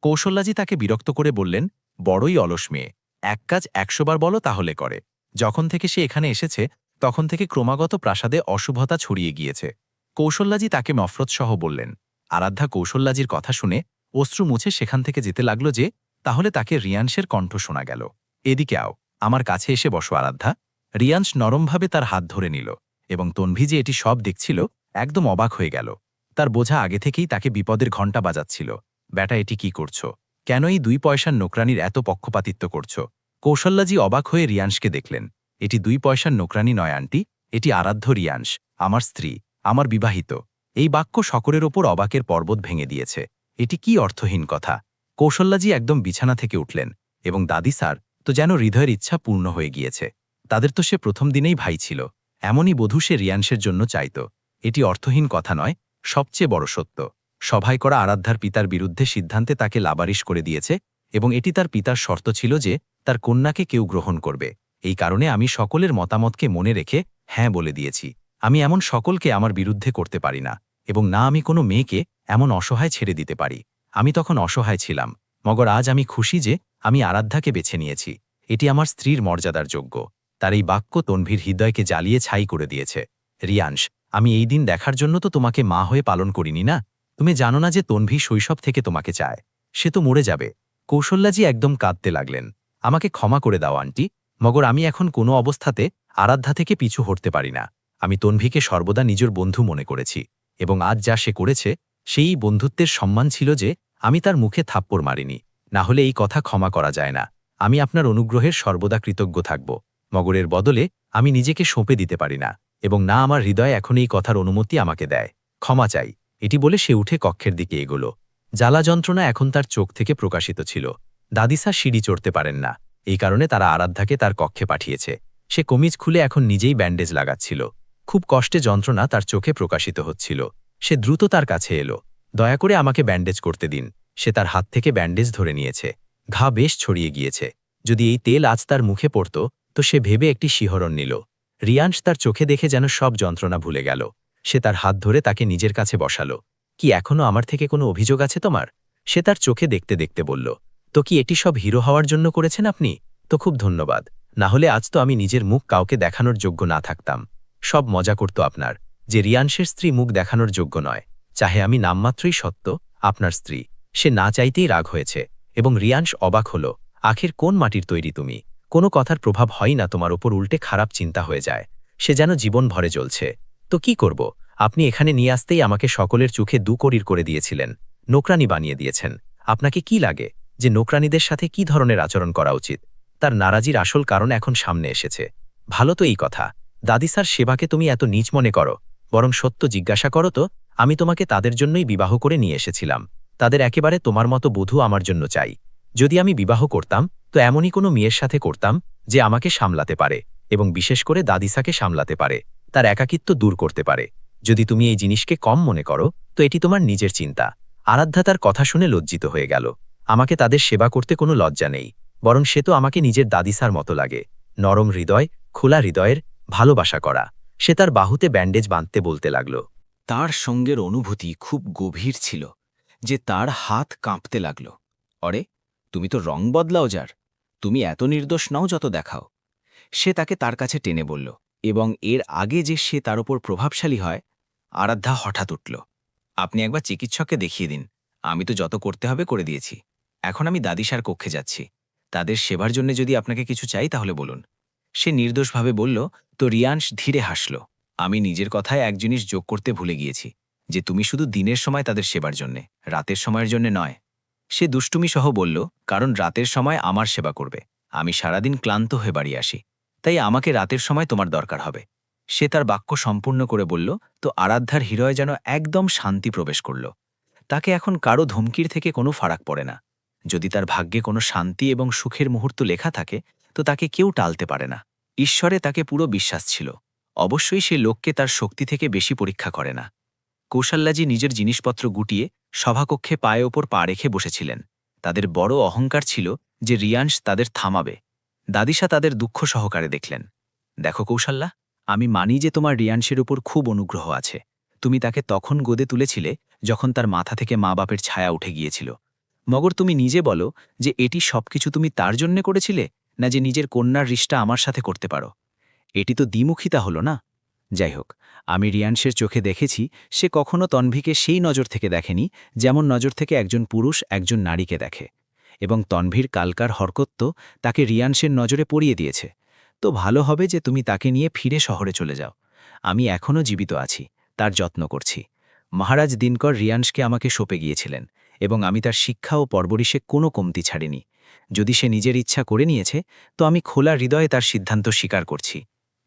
কৌশল্যাজি তাকে বিরক্ত করে বললেন, বড়ই অলস মেয়ে, এক কাজ 100 বার বলো তাহলে করে। যখন থেকে সে এখানে এসেছে তখন থেকে ক্রমাগত প্রাসাদে অশুভতা ছড়িয়ে গিয়েছে। কৌশল্যাজি তাকে নফরত সহ বললেন। আরাধ্যা কৌশল্যাজির কথা শুনে অশ্রু মুছে সেখান থেকে যেতে লাগল যে, তাহলে তাকে রিয়ান্সের কণ্ঠ শোনা গেল। এদিকে আও, আমার কাছে এসে বসো আরাধ্যা। রিয়াংশ নরমভাবে তার হাত ধরে নিল এবং তনভি যে এটি সব দেখছিল একদম অবাক হয়ে গেল। তার বোঝা আগে থেকেই তাকে বিপদের ঘণ্টা বাজাচ্ছিল। ব্যাটা, এটি কি করছো? কেন এই 2 পয়সার নোকরানির এত পক্ষপাতিত্ব করছো? কৌশল্যাজি অবাক হয়ে রিয়াংশকে দেখলেন। এটি 2 পয়সার নোকরানি নয় আন্টি, এটি আরাধ্য রিয়াংশ, আমার স্ত্রী, আমার বিবাহিত। এই বাক্য সকলের ওপর অবাকের পর্বত ভেঙে দিয়েছে। এটি কি অর্থহীন কথা? কৌশল্যাজি একদম বিছানা থেকে উঠলেন এবং দাদি স্যার তো যেন হৃদয়ের ইচ্ছা পূর্ণ হয়ে গিয়েছে। তাদের তো সে প্রথম দিনেই ভাই ছিল, এমনই বধূ সে রিয়াংশের জন্য চাইত। এটি অর্থহীন কথা নয়, সবচেয়ে বড় সত্য। সভায় করা আরাধ্যার পিতার বিরুদ্ধে সিদ্ধান্তে তাকে লাবারিশ করে দিয়েছে এবং এটি তার পিতার শর্ত ছিল যে তার কন্যাকে কেউ গ্রহণ করবে। এই কারণে আমি সকলের মতামতকে মনে রেখে হ্যাঁ বলে দিয়েছি। আমি এমন সকলকে আমার বিরুদ্ধে করতে পারি না, এবং না আমি কোনো মেয়েকে এমন অসহায় ছেড়ে দিতে পারি। আমি তখন অসহায় ছিলাম, মগর আজ আমি খুশি যে আমি আরাধ্যাকে বেছে নিয়েছি। এটি আমার স্ত্রীর মর্যাদার যোগ্য। তার এই বাক্য তনভির হৃদয়কে জ্বালিয়ে ছাই করে দিয়েছে। রিয়াংশ, আমি এই দিন দেখার জন্য তো তোমাকে মা হয়ে পালন করিনি না? তুমি জানো না যে তনভি শৈশব থেকে তোমাকে চায়? সে তো মরে যাবে। কৌশল্যাজি একদম কাঁদতে লাগলেন। আমাকে ক্ষমা করে দাও আন্টি, মগর আমি এখন কোনো অবস্থাতে আরাধ্যা থেকে পিছু হটতে পারি না। আমি তনভিকে সর্বদা নিজের বন্ধু মনে করেছি, এবং আজ যা সে করেছে সেই বন্ধুত্বের সম্মান ছিল যে আমি তার মুখে থাপ্পড় মারিনি। না হলে এই কথা ক্ষমা করা যায় না। আমি আপনার অনুগ্রহের সর্বদা কৃতজ্ঞ থাকব, মগরের বদলে আমি নিজেকে সঁপে দিতে পারি না, এবং না আমার হৃদয় এখন এই কথার অনুমতি আমাকে দেয়। ক্ষমা চাই। এটি বলে সে উঠে কক্ষের দিকে এগোল। জ্বালা যন্ত্রণা এখন তার চোখ থেকে প্রকাশিত ছিল। দাদিসা সিঁড়ি চড়তে পারেন না, এই কারণে তারা আরাধ্যাকে তার কক্ষে পাঠিয়েছে। সে কমিজ খুলে এখন নিজেই ব্যান্ডেজ লাগাচ্ছিল। খুব কষ্টে যন্ত্রণা তার চোখে প্রকাশিত হচ্ছিল। সে দ্রুত তার কাছে এলো। দয়া করে আমাকে ব্যান্ডেজ করতে দিন। সে তার হাত থেকে ব্যান্ডেজ ধরে নিয়েছে। ঘা বেশ ছড়িয়ে গিয়েছে। যদি এই তেল আজ তার মুখে পড়ত তো সে ভেবে একটি শিহরণ নিল। রিয়াংশ তার চোখে দেখে যেন সব যন্ত্রণা ভুলে গেল। সে তার হাত ধরে তাকে নিজের কাছে বসালো। কি এখনো আমার থেকে কোনো অভিযোগ আছে তোমার? সে তার চোখে দেখতে দেখতে বলল, তো কি এটি সব হিরো হওয়ার জন্য করেছেন আপনি? তো খুব ধন্যবাদ, না হলে আজ তো আমি নিজের মুখ কাউকে দেখানোর যোগ্য না থাকতাম। সব মজা করত আপনার, যে রিয়াংশের স্ত্রী মুখ দেখানোর যোগ্য নয়। চাহে আমি নামমাত্রই সত্য আপনার স্ত্রী। সে না চাইতেই রাগ হয়েছে, এবং রিয়াংশ অবাক হল। আখের কোন মাটির তৈরি তুমি? কোনো কথার প্রভাব হয় না তোমার ওপর, উল্টে খারাপ চিন্তা হয়ে যায়। সে যেন জীবন ভরে জ্বলছে। তো কি করব? আপনি এখানে নিয়ে আসতেই আমাকে সকলের চোখে দুকড়ির করে দিয়েছিলেন, নোকরানি বানিয়ে দিয়েছেন। আপনাকে কি লাগে যে নোকরানিদের সাথে কি ধরনের আচরণ করা উচিত? তার নারাজির আসল কারণ এখন সামনে এসেছে। ভালো তো এই কথা, দাদিসার সেবাকে তুমি এত নীচ মনে করো? বরং সত্য জিজ্ঞাসা করো তো, আমি তোমাকে তাদের জন্যই বিবাহ করে নিয়ে এসেছিলাম। তাদের একেবারে তোমার মতো বধূ আমার জন্য চাই। যদি আমি বিবাহ করতাম তো এমনই কোনো মেয়ের সাথে করতাম যে আমাকে সামলাতে পারে, এবং বিশেষ করে দাদিসাকে সামলাতে পারে, তার একাকিত্ব দূর করতে পারে। যদি তুমি এই জিনিসকে কম মনে করো তো এটি তোমার নিজের চিন্তা। আরাধ্যা তার কথা শুনে লজ্জিত হয়ে গেল। আমাকে তাদের সেবা করতে কোনো লজ্জা নেই, বরং সে তো আমাকে নিজের দাদিসার মতো লাগে। নরম হৃদয়, খোলা হৃদয়ের, ভালোবাসা করা। সে তার বাহুতে ব্যান্ডেজ বাঁধতে বলতে লাগল।
তার সঙ্গের অনুভূতি খুব গভীর ছিল যে তার হাত কাঁপতে লাগল। অরে, তুমি তো রং বদলাও যার, তুমি এত নির্দোষ নাও যত দেখাও। সে তাকে তার কাছে টেনে বলল, এবং এর আগে যে সে তার ওপর প্রভাবশালী হয়। আরাধ্যা হঠাৎ উঠল। আপনি একবার চিকিৎসককে দেখিয়ে দিন। আমি তো যত করতে হবে করে দিয়েছি। এখন আমি দাদিসার কক্ষে যাচ্ছি। তাদের সেবার জন্য যদি আপনাকে কিছু চাই তাহলে বলুন। সে নির্দোষভাবে বলল। তো রিয়াংশ ধীরে হাসল। আমি নিজের কথায় এক জিনিস যোগ করতে ভুলে গিয়েছি, যে তুমি শুধু দিনের সময় তাদের সেবার জন্যে, রাতের সময়ের জন্য নয়। সে দুষ্টুমি সহ বলল, কারণ রাতের সময় আমার সেবা করবে। আমি সারাদিন ক্লান্ত হয়ে বাড়ি আসি, তাই আমাকে রাতের সময় তোমার দরকার হবে। সে তার বাক্য সম্পূর্ণ করে বলল। তো আরাধ্যার হৃদয়ে যেন একদম শান্তি প্রবেশ করল। তাকে এখন কারো ধমকির থেকে কোনো ফারাক পড়ে না। যদি তার ভাগ্যে কোনো শান্তি এবং সুখের মুহূর্ত লেখা থাকে তো তাকে কেউ টালতে পারে না। ঈশ্বরে তাকে পুরো বিশ্বাস ছিল। অবশ্যই সে লোককে তার শক্তি থেকে বেশি পরীক্ষা করে না। কৌশল্যাজি নিজের জিনিসপত্র গুটিয়ে সভাকক্ষে পায়ে ওপর পা রেখে বসেছিলেন। তাদের বড় অহংকার ছিল যে রিয়াংশ তাদের থামাবে। দাদিসা তাদের দুঃখ সহকারে দেখলেন। দেখো কৌশল্যা, আমি মানি যে তোমার রিয়াংশের উপর খুব অনুগ্রহ আছে। তুমি তাকে তখন গোদে তুলেছিলে যখন তার মাথা থেকে মা বাপের ছায়া উঠে গিয়েছিল। মগর তুমি নিজে বলো যে এটি সবকিছু তুমি তার জন্যে করেছিলে, না যে নিজের কন্যার রিশটা আমার সাথে করতে পারো? এটি তো দ্বিমুখিতা হলো না? যাই হোক, আমি রিয়াংশের চোখে দেখেছি সে কখনো তনভিকে সেই নজর থেকে দেখেনি যেমন নজর থেকে একজন পুরুষ একজন নারীকে দেখে, এবং তনভির কালকার হরকত্ব তাকে রিয়াংশের নজরে পড়িয়ে দিয়েছে।
তো ভালো হবে যে তুমি তাকে নিয়ে ফিরে শহরে চলে যাও। আমি এখনও জীবিত আছি, তার যত্ন করছি। মহারাজ দিনকর রিয়াংশকে আমাকে সঁপে গিয়েছিলেন এবং আমি তার শিক্ষা ও পরবরিশে কোনো কমতি ছাড়িনি। যদি সে নিজের ইচ্ছা করে নিয়েছে তো আমি খোলা হৃদয়ে তার সিদ্ধান্ত স্বীকার করছি।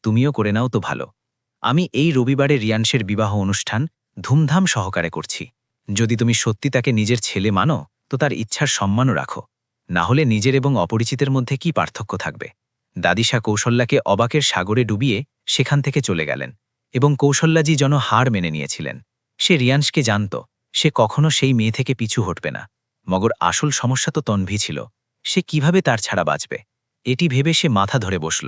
তুমিও করে নাও তো ভালো। আমি এই রবিবারে রিয়াংশের বিবাহ অনুষ্ঠান ধুমধাম সহকারে করছি। যদি তুমি সত্যি তাকে নিজের ছেলে মানো তো তার ইচ্ছার সম্মানও রাখো, না হলে নিজের এবং অপরিচিতের মধ্যে কি পার্থক্য থাকবে? দাদিশা কৌশল্যাকে অবাকের সাগরে ডুবিয়ে সেখান থেকে চলে গেলেন এবং কৌশল্যাজি যেন হার মেনে নিয়েছিলেন। সে রিয়াংশকে জানত সে কখনো সেই মেয়ে থেকে পিছু হটবে না। মগর আসল সমস্যা তো তন্ভী ছিল। সে কিভাবে তার ছাড়া বাঁচবে এটি ভেবে সে মাথা ধরে বসল।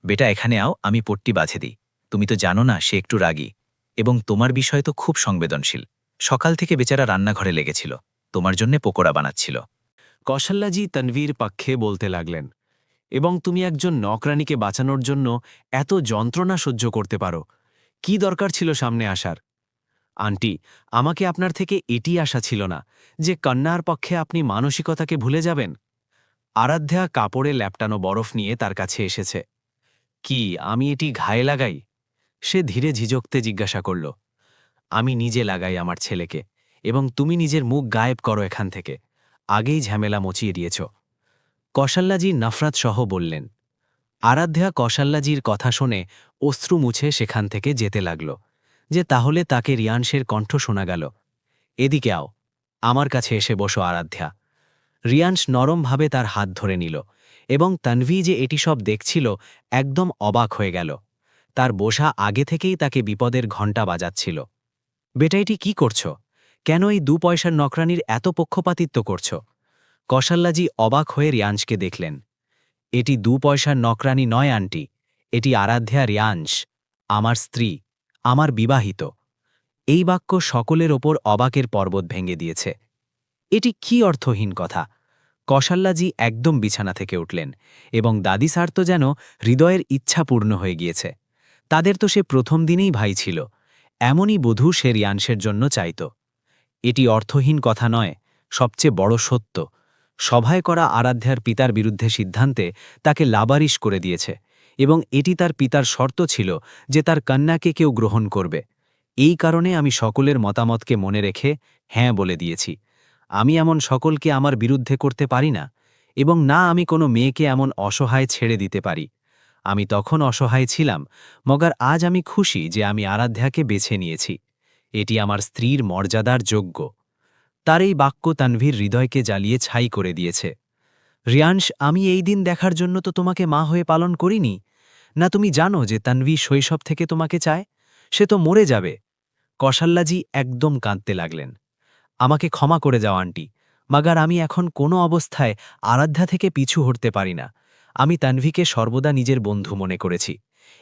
বেটা, এখানে আও, আমি পট্টি বাঁধে দিই। তুমি তো জানো না সে একটু রাগী এবং তোমার বিষয় তো খুব সংবেদনশীল। সকাল থেকে বেচারা রান্নাঘরে লেগেছিল, তোমার জন্যে পকোড়া বানাচ্ছিল।
কৌশল্যাজি তন্বীর পক্ষে বলতে লাগলেন, এবং তুমি একজন নকরানীকে বাঁচানোর জন্য এত যন্ত্রণা সহ্য করতে পারো, কি দরকার ছিল সামনে আসার? আন্টি, আমাকে আপনার থেকে এটি আশা ছিল না যে কন্যার পক্ষে আপনি মানসিকতাকে ভুলে যাবেন। আরাধ্যা কাপড়ে ল্যাপটানো বরফ নিয়ে তার কাছে এসেছে। কি আমি এটি ঘায়ে লাগাই? সে ধীরে ঝিঝকতে জিজ্ঞাসা করল। আমি নিজে লাগাই আমার ছেলেকে, এবং তুমি নিজের মুখ গায়েব করো এখান থেকে। আগেই ঝামেলা মচিয়ে দিয়েছ। কৌশল্যাজি নফরত সহ বললেন। আরাধ্যা কৌশল্যাজির কথা শুনে অশ্রু মুছে সেখান থেকে যেতে লাগল, যে তাহলে তাকে রিয়াংশের কণ্ঠ শোনা গেল। এদিকে আও, আমার কাছে এসে বসো আরাধ্যা। রিয়াংশ নরমভাবে তার হাত ধরে নিল এবং তন্বী যে এটি সব দেখছিল একদম অবাক হয়ে গেল। তার বসা আগে থেকেই তাকে বিপদের ঘণ্টা বাজাচ্ছিল। বেটা, এটি কি করছ? কেন এই 2 পয়সার নকরানির এত পক্ষপাতিত্ব করছ? কৌশল্যাজি অবাক হয়ে রিয়াংশকে দেখলেন। এটি 2 পয়সার নকরানি নয় আন্টি, এটি আরাধ্যা রিয়াংশ, আমার স্ত্রী, আমার বিবাহিত। এই বাক্য সকলের ওপর অবাকের পর্বত ভেঙে দিয়েছে। এটি কি অর্থহীন কথা? কৌশল্যাজি একদম বিছানা থেকে উঠলেন এবং দাদি স্যার তো যেন হৃদয়ের ইচ্ছা পূর্ণ হয়ে গিয়েছে। তাদের তো সে প্রথম দিনেই ভাই ছিল, এমনই বধূ সে রিয়াংশের জন্য চাইত। এটি অর্থহীন কথা নয়, সবচেয়ে বড় সত্য। সভায় করা আরাধ্যার পিতার বিরুদ্ধে সিদ্ধান্তে তাকে লাবারিশ করে দিয়েছে, এবং এটি তার পিতার শর্ত ছিল যে তার কন্যাকে কেউ গ্রহণ করবে। এই কারণে আমি সকলের মতামতকে মনে রেখে হ্যাঁ বলে দিয়েছি। আমি এমন সকলকে আমার বিরুদ্ধে করতে পারি না, এবং না আমি কোনো মেয়েকে এমন অসহায় ছেড়ে দিতে পারি। আমি তখন অসহায় ছিলাম, মগার আজ আমি খুশি যে আমি আরাধ্যাকে বেছে নিয়েছি। এটি আমার স্ত্রীর মর্যাদার যোগ্য। তার এই বাক্য তানভীর হৃদয়কে জ্বালিয়ে ছাই করে দিয়েছে। রিয়াংশ, আমি এই দিন দেখার জন্য তো তোমাকে মা হয়ে পালন করিনি। না তুমি জানো যে তানভী শৈশব থেকে তোমাকে চায়? সে তো মরে যাবে। কৌশল্যাজি একদম কাঁদতে লাগলেন। আমাকে ক্ষমা করে যাও আন্টি, মাগার আমি এখন কোনো অবস্থায় আরাধ্যা থেকে পিছু হটতে পারি না। আমি তানভীকে সর্বদা নিজের বন্ধু মনে করেছি,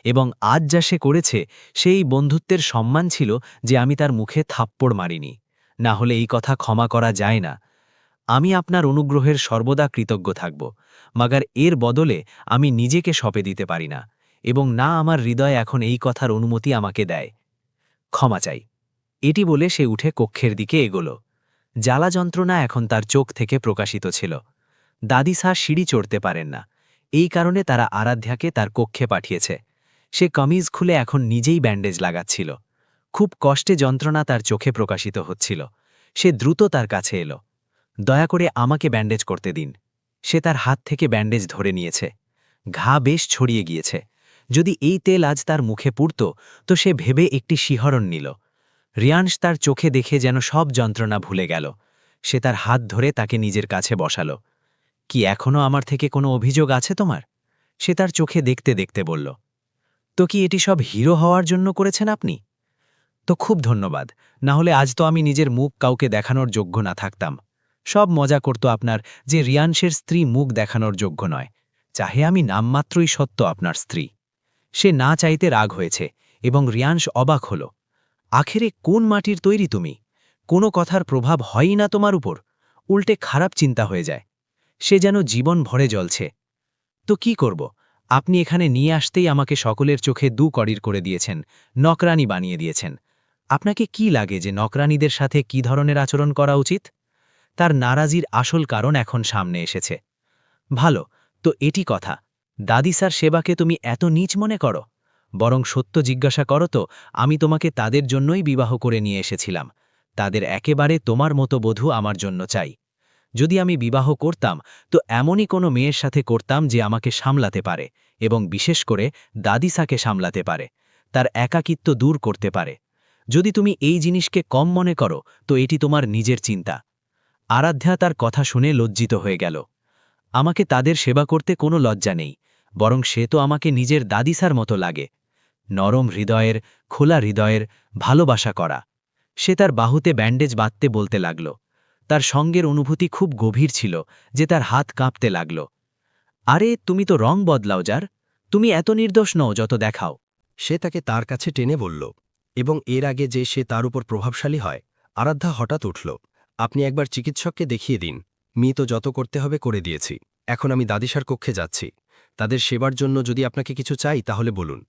এবং আজ যা সে করেছে সেই বন্ধুত্বের সম্মান ছিল যে আমি তার মুখে থাপ্পড় মারিনি। না হলে এই কথা ক্ষমা করা যায় না। আমি আপনার অনুগ্রহের সর্বদা কৃতজ্ঞ থাকব, মাগার এর বদলে আমি নিজেকে সঁপে দিতে পারি না, এবং না আমার হৃদয় এখন এই কথার অনুমতি আমাকে দেয়। ক্ষমা চাই। এটি বলে সে উঠে কক্ষের দিকে এগোল। জ্বালা যন্ত্রণা এখন তার চোখ থেকে প্রকাশিত ছিল। দাদি স্যার সিঁড়ি চড়তে পারেন না, এই কারণে তারা আরাধ্যাকে তার কক্ষে পাঠিয়েছে। সে কামিজ খুলে এখন নিজেই ব্যান্ডেজ লাগাচ্ছিল। খুব কষ্টে যন্ত্রণা তার চোখে প্রকাশিত হচ্ছিল। সে দ্রুত তার কাছে এলো। দয়া করে আমাকে ব্যান্ডেজ করতে দিন। সে তার হাত থেকে ব্যান্ডেজ ধরে নিয়েছে। ঘা বেশ ছড়িয়ে গিয়েছে। যদি এই তেল আজ তার মুখে পুড়ত তো সে ভেবে একটি শিহরণ নিল। রিয়াংশ তার চোখে দেখে যেন সব যন্ত্রণা ভুলে গেল। সে তার হাত ধরে তাকে নিজের কাছে বসালো। কি এখনও আমার থেকে কোনো অভিযোগ আছে তোমার? সে তার চোখে দেখতে দেখতে বলল। তো কি এটি সব হিরো হওয়ার জন্য করেছেন আপনি? তো খুব ধন্যবাদ, না হলে আজ তো আমি নিজের মুখ কাউকে দেখানোর যোগ্য না থাকতাম। সব মজা করত আপনার যে রিয়াংশের স্ত্রী মুখ দেখানোর যোগ্য নয়, চাহে আমি নামমাত্রই সত্য আপনার স্ত্রী। সে না চাইতে রাগ হয়েছে এবং রিয়াংশ অবাক হল। আখেরে কোন মাটির তৈরি তুমি? কোনো কথার প্রভাব হয়ই না তোমার উপর, উল্টে খারাপ চিন্তা হয়ে যায়। সে যেন জীবন ভরে জ্বলছে। তো কি করব? আপনি এখানে নিয়ে আসতেই আমাকে সকলের চোখে 2 কড়ির করে দিয়েছেন, নকরানি বানিয়ে দিয়েছেন। আপনাকে কি লাগে যে নকরানিদের সাথে কি ধরনের আচরণ করা উচিত? তার নারাজির আসল কারণ এখন সামনে এসেছে। ভালো, তো এটি কথা।
দাদি স্যার সেবাকে তুমি এত নীচ মনে করো? বরং সত্য জিজ্ঞাসা করো তো, আমি তোমাকে তাদের জন্যই বিবাহ করে নিয়ে এসেছিলাম। তাদের একেবারে তোমার মতো বধূ আমার জন্য চাই। যদি আমি বিবাহ করতাম তো এমনই কোনো মেয়ের সাথে করতাম যে আমাকে সামলাতে পারে এবং বিশেষ করে দাদিসাকে সামলাতে পারে, তার একাকিত্ব দূর করতে পারে। যদি তুমি এই জিনিসকে কম মনে করো তো এটি তোমার নিজের চিন্তা। আরাধ্যা তার কথা শুনে লজ্জিত হয়ে গেল। আমাকে তাদের সেবা করতে কোনো লজ্জা নেই, বরং সে তো আমাকে নিজের দাদিসার মতো লাগে। নরম হৃদয়ের, খোলা হৃদয়ের, ভালোবাসা করা। সে তার বাহুতে ব্যান্ডেজ বাঁধতে বলতে লাগল। তার সঙ্গের অনুভূতি খুব গভীর ছিল যে তার হাত কাঁপতে লাগল। আরে তুমি তো রং বদলাও যার, তুমি এত নির্দোষ নও যত দেখাও।
সে তাকে তার কাছে টেনে বলল, এবং এর আগে যে সে তার উপর প্রভাবশালী হয়। আরাধ্যা হঠাৎ উঠল। আপনি একবার চিকিৎসককে দেখিয়ে দিন। তো যত করতে হবে করে দিয়েছি। এখন আমি দাদিসার কক্ষে যাচ্ছি। তাদের সেবার জন্য যদি আপনাকে কিছু চাই তাহলে বলুন।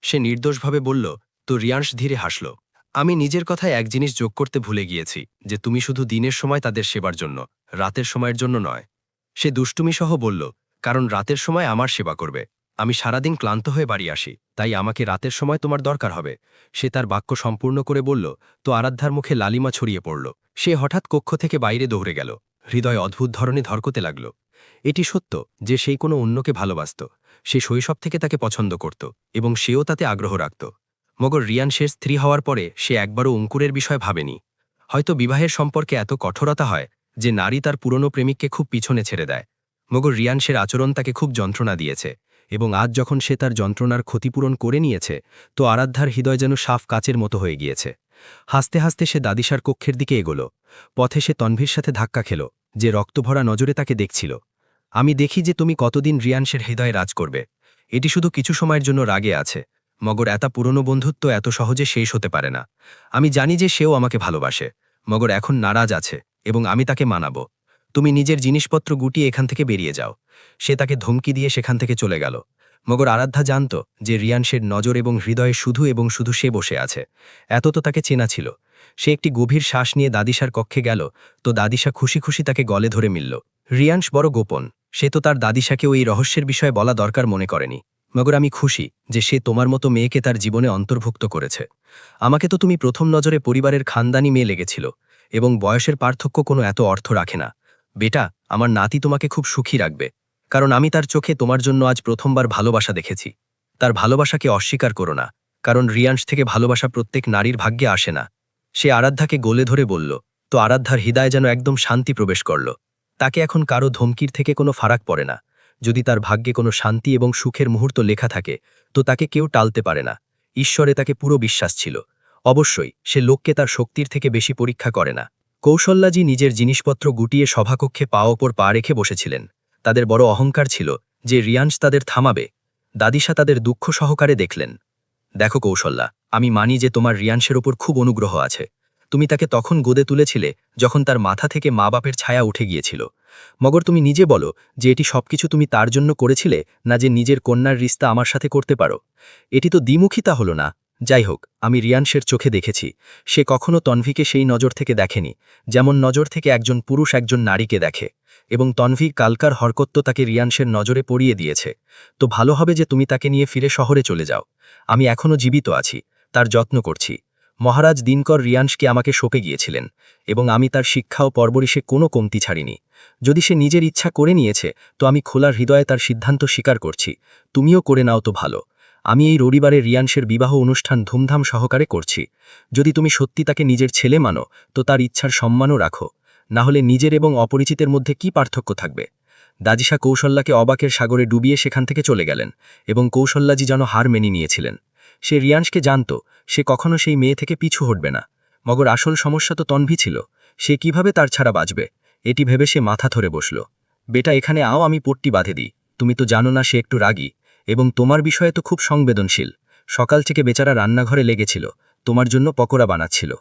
সে নির্দোষভাবে বলল। তো রিয়াংশ ধীরে হাসল। আমি নিজের কথায় এক জিনিস যোগ করতে ভুলে গিয়েছি, যে তুমি শুধু দিনের সময় তাদের সেবার জন্য, রাতের সময়ের জন্য নয়। সে দুষ্টুমি সহ বলল, কারণ রাতের সময় আমার সেবা করবে। আমি সারাদিন ক্লান্ত হয়ে বাড়ি আসি, তাই আমাকে রাতের সময় তোমার দরকার হবে। সে তার বাক্য সম্পূর্ণ করে বলল, তো আরাধ্যার মুখে লালিমা ছড়িয়ে পড়ল। সে হঠাৎ কক্ষ থেকে বাইরে দৌড়ে গেল। হৃদয় অদ্ভুত ধরনে ধরকতে লাগল। এটি সত্য যে সেই কোনো অন্যকে ভালোবাসত। সে শৈশব থেকে তাকে পছন্দ করত এবং সেও তাতে আগ্রহ রাখত। মগর রিয়াংশের স্ত্রী হওয়ার পরে সে একবারও অঙ্কুরের বিষয় ভাবেনি। হয়তো বিবাহের সম্পর্কে এত কঠোরতা হয় যে নারী তার পুরনো প্রেমিককে খুব পিছনে ছেড়ে দেয়। মগর রিয়াংশের আচরণ তাকে খুব যন্ত্রণা দিয়েছে, এবং আজ যখন সে তার যন্ত্রণার ক্ষতিপূরণ করে নিয়েছে তো আরাধ্যার হৃদয় যেন সাফ কাচের মতো হয়ে গিয়েছে। হাসতে হাসতে সে দাদিসার কক্ষের দিকে এগোল। পথে সে তন্ভীর সাথে ধাক্কা খেল, যে রক্তভরা নজরে তাকে দেখছিল। আমি দেখি যে তুমি কতদিন রিয়াংশের হৃদয়ে রাজ করবে। এটি শুধু কিছু সময়ের জন্য রাগে আছে, মগর এত পুরনো বন্ধুত্ব এত সহজে শেষ হতে পারে না। আমি জানি যে সেও আমাকে ভালোবাসে, মগর এখন নারাজ আছে এবং আমি তাকে মানাবো। তুমি নিজের জিনিসপত্র গুটিয়ে এখান থেকে বেরিয়ে যাও। সে তাকে ধমকি দিয়ে সেখান থেকে চলে গেল। মগর আরাধ্যা জানত যে রিয়াংশের নজর এবং হৃদয়ে শুধু এবং শুধু সে বসে আছে। এত তো তাকে চেনা ছিল। সে একটি গভীর শ্বাস নিয়ে দাদিসার কক্ষে গেল, তো দাদিসা খুশি খুশি তাকে গলে ধরে মিলল। রিয়াংশ বড় গোপন, সে তো তার দাদিসাকেও এই রহস্যের বিষয়ে বলা দরকার মনে করেনি। মগর আমি খুশি যে সে তোমার মতো মেয়েকে তার জীবনে অন্তর্ভুক্ত করেছে। আমাকে তো তুমি প্রথম নজরে পরিবারের খানদানি মেয়ে লেগেছিল, এবং বয়সের পার্থক্য কোনো এত অর্থ রাখে না। বেটা, আমার নাতি তোমাকে খুব সুখী রাখবে, কারণ আমি তার চোখে তোমার জন্য আজ প্রথমবার ভালোবাসা দেখেছি। তার ভালোবাসাকে অস্বীকার করো না, কারণ রিয়াংশ থেকে ভালোবাসা প্রত্যেক নারীর ভাগ্যে আসে না। সে আরাধ্যাকে গলে ধরে বলল, তো আরাধ্যার হৃদয়ে যেন একদম শান্তি প্রবেশ করল। তাকে এখন কারো ধমকির থেকে কোনো ফারাক পড়ে না। যদি তার ভাগ্যে কোনো শান্তি এবং সুখের মুহূর্ত লেখা থাকে তো তাকে কেউ টালতে পারে না। ঈশ্বরে তাকে পুরো বিশ্বাস ছিল। অবশ্যই সে লোককে তার শক্তির থেকে বেশি পরীক্ষা করে না। কৌশল্যাজি নিজের জিনিসপত্র গুটিয়ে সভাকক্ষে পা ওপর পা রেখে বসেছিলেন। তাদের বড় অহংকার ছিল যে রিয়াংশ তাদের থামাবে। দাদিসা তাদের দুঃখ সহকারে দেখলেন। দেখো কৌশল্যা, আমি মানি যে তোমার রিয়াংশের ওপর খুব অনুগ্রহ আছে। তুমি তাকে তখন গোদে তুলেছিলে যখন তার মাথা থেকে মা বাপের ছায়া উঠে গিয়েছিল। মগর তুমি নিজে বলো যে এটি সবকিছু তুমি তার জন্য করেছিলে, না যে নিজের কন্যার রিস্তা আমার সাথে করতে পারো। এটি তো দ্বিমুখিতা হলো না। যাই হোক, আমি রিয়াংশের চোখে দেখেছি সে কখনো তন্ভীকে সেই নজর থেকে দেখেনি, যেমন নজর থেকে একজন পুরুষ একজন নারীকে দেখে, এবং তন্ভী কালকার হরকত্ব তাকে রিয়াংশের নজরে পড়িয়ে দিয়েছে। তো ভালো হবে যে তুমি তাকে নিয়ে ফিরে শহরে চলে যাও। আমি এখনও জীবিত আছি, তার যত্ন করছি। মহারাজ দিনকর রিয়াংশকে আমাকে সঁপে গিয়েছিলেন, এবং আমি তার শিক্ষা ও পরবরিশে কোনো কমতি ছাড়িনি। যদি সে নিজের ইচ্ছা করে নিয়েছে তো আমি খোলা হৃদয়ে তার সিদ্ধান্ত স্বীকার করছি। তুমিও করে নাও তো ভালো। আমি এই রবিবারে রিয়াংশের বিবাহ অনুষ্ঠান ধুমধাম সহকারে করছি। যদি তুমি সত্যি তাকে নিজের ছেলে মানো তো তার ইচ্ছার সম্মানও রাখো, না হলে নিজের এবং অপরিচিতের মধ্যে কি পার্থক্য থাকবে। দাদিসা কৌশল্যাকে অবাকের সাগরে ডুবিয়ে সেখান থেকে চলে গেলেন, এবং কৌশল্যাজি যেন হার মেনে নিয়েছিলেন। সে রিয়াংশকে জানত সে কখনো সেই মেয়ে থেকে পিছু হটবে না। মগর আসল সমস্যা তো তন্ভী ছিল। সে কিভাবে তার ছাড়া বাঁচবে, এটি ভেবে সে মাথা ধরে বসল। বেটা, এখানে আও, আমি পট্টি বাঁধে দিই। তুমি তো জানো না সে একটু রাগী, এবং তোমার বিষয়ে তো খুব সংবেদনশীল। সকাল থেকে বেচারা রান্নাঘরে লেগেছিল, তোমার জন্য পকোড়া বানাচ্ছিল।